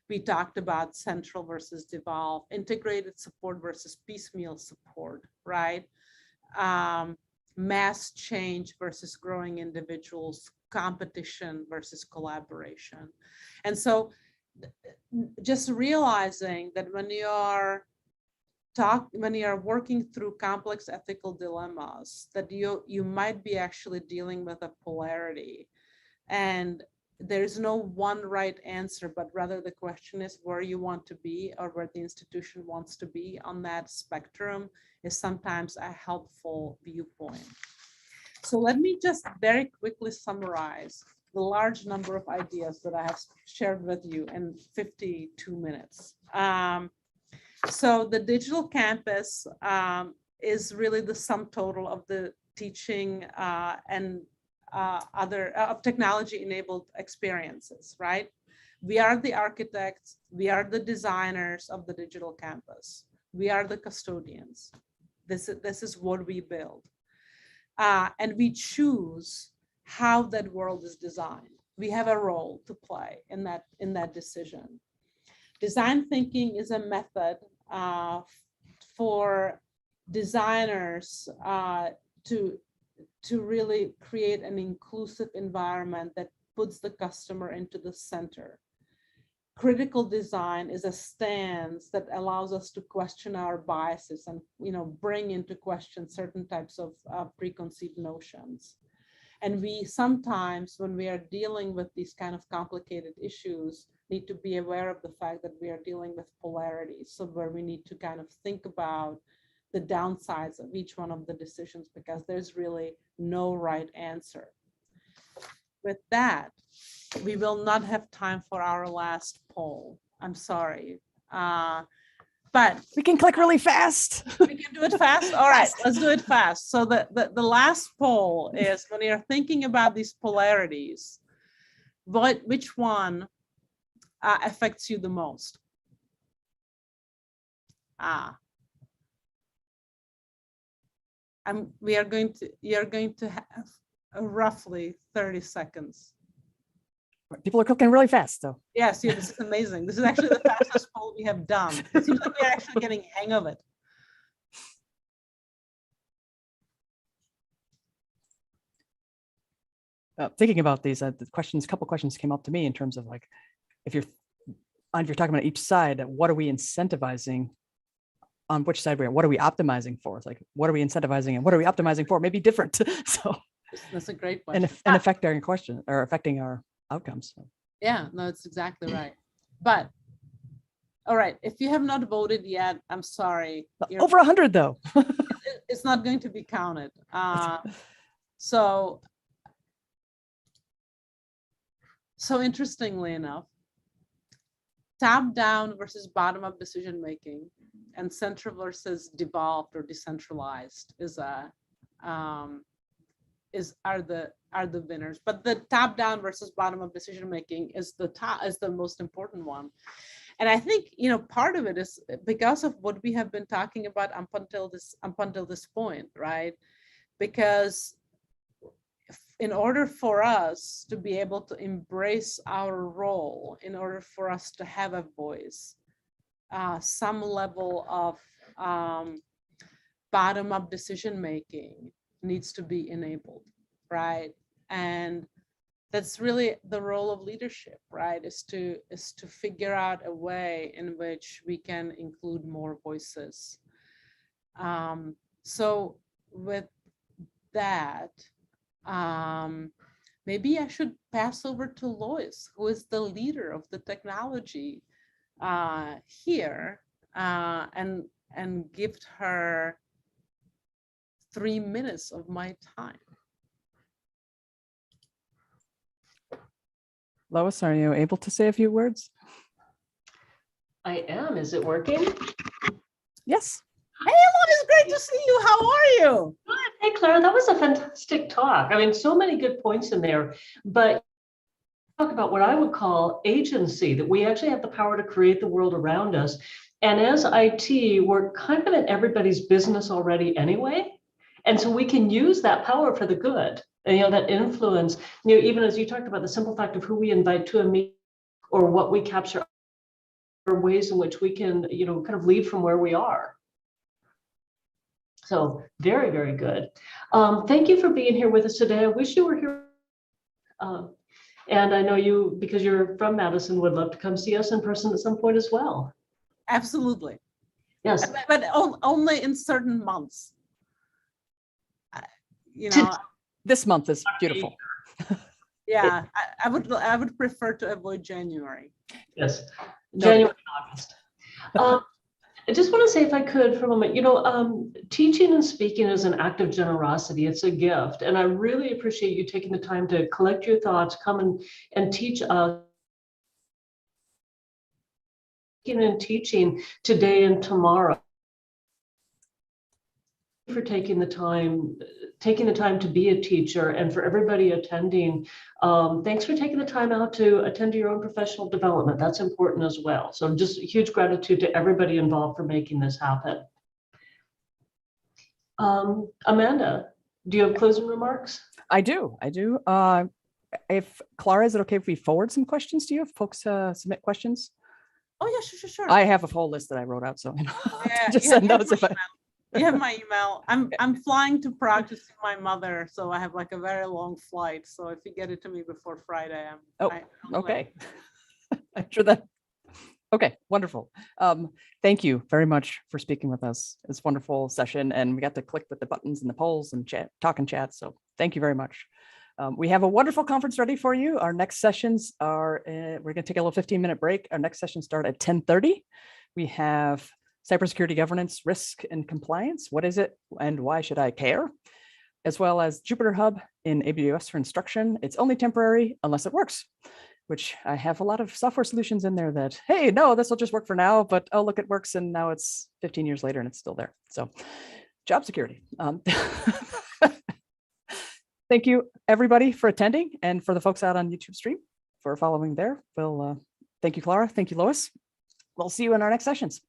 S3: We talked about central versus devolved, integrated support versus piecemeal support, right? Mass change versus growing individuals, competition versus collaboration. And so just realizing that when you are you're working through complex ethical dilemmas, that you might be actually dealing with a polarity, and there's no one right answer, but rather the question is where you want to be, or where the institution wants to be on that spectrum, is sometimes a helpful viewpoint. So let me just very quickly summarize the large number of ideas that I have shared with you in 52 minutes. So the digital campus is really the sum total of the teaching and other technology-enabled experiences, right? We are the architects, we are the designers of the digital campus, we are the custodians. This is what we build. And we choose how that world is designed. We have a role to play in that decision. Design thinking is a method for designers to really create an inclusive environment that puts the customer into the center. Critical design is a stance that allows us to question our biases and bring into question certain types of preconceived notions. And we sometimes, when we are dealing with these kind of complicated issues, need to be aware of the fact that we are dealing with polarities. So where we need to kind of think about the downsides of each one of the decisions, because there's really no right answer. With that, we will not have time for our last poll. I'm sorry. But
S2: we can click really fast.
S3: We can do it fast. All right, let's do it fast. So the last poll is, when you're thinking about these polarities, which one affects you the most? You're going to have roughly 30 seconds.
S2: People are clicking really fast, though.
S3: Yes, yeah, this is amazing. This is actually the fastest poll we have done. It seems like we're actually getting hang of it.
S2: Thinking about these, a couple questions came up to me in terms of like, if you're talking about each side, what are we incentivizing? On which side we are? What are we optimizing for? It's like, what are we incentivizing and what are we optimizing for? Maybe different. So
S3: that's a great question.
S2: And affecting our question or affecting our outcomes.
S3: Yeah, no, it's exactly right. But all right, if you have not voted yet, I'm sorry.
S2: Over 100 though.
S3: It's not going to be counted. So interestingly enough, top-down versus bottom-up decision-making and central versus devolved or decentralized are the winners. But the top-down versus bottom-up decision-making is the most important one. And I think part of it is because of what we have been talking about up until this point, right? Because in order for us to be able to embrace our role, in order for us to have a voice, some level of bottom-up decision-making needs to be enabled, right? And that's really the role of leadership, right? Is to figure out a way in which we can include more voices. So with that, maybe I should pass over to Lois, who is the leader of the technology here, and give her 3 minutes of my time.
S2: Lois, are you able to say a few words?
S4: I am. Is it working?
S3: Hey,
S2: Yes.
S3: Lois, great to see you. How are you?
S4: Good. Hey, Clara, that was a fantastic talk. I mean, so many good points in there, but talk about what I would call agency, that we actually have the power to create the world around us. And as IT, we're kind of in everybody's business already anyway. And so we can use that power for the good. And, that influence, even as you talked about the simple fact of who we invite to a meeting or what we capture, or ways in which we can, kind of lead from where we are. So very, very good. Thank you for being here with us today. I wish you were here. And I know you, because you're from Madison, would love to come see us in person at some point as well.
S3: Absolutely.
S4: Yes.
S3: But only in certain months. You know,
S2: This month is beautiful.
S3: yeah, I would prefer to avoid January.
S4: Yes,
S2: Noted.
S4: January and August. I just want to say, if I could, for a moment, teaching and speaking is an act of generosity. It's a gift. And I really appreciate you taking the time to collect your thoughts, come and teach us. And teaching today and tomorrow. For taking the time to be a teacher, and for everybody attending, thanks for taking the time out to attend to your own professional development. That's important as well. So just huge gratitude to everybody involved for making this happen. Amanda, do you have closing remarks?
S2: I do. If Clara, is it okay if we forward some questions to you if folks submit questions?
S3: Oh yeah, sure.
S2: I have a whole list that I wrote out, so
S3: Yeah,
S2: just send those if I.
S3: You have my email. I'm flying to Prague to see my mother, so I have like a very long flight. So if you get it to me before Friday,
S2: Okay. I'm sure that. Okay, wonderful. Thank you very much for speaking with us. It's a wonderful session, and we got to click with the buttons and the polls and talk and chat. So thank you very much. We have a wonderful conference ready for you. Our next sessions are, we're going to take a little 15-minute break. Our next session start at 10:30. We have cybersecurity governance, risk, and compliance. What is it and why should I care? As well as Jupyter Hub in AWS for instruction. It's only temporary unless it works, which I have a lot of software solutions in there that, hey, no, this will just work for now, but oh, look, it works. And now it's 15 years later and it's still there. So job security. Thank you, everybody, for attending, and for the folks out on YouTube stream for following there. Thank you, Clara. Thank you, Lois. We'll see you in our next sessions.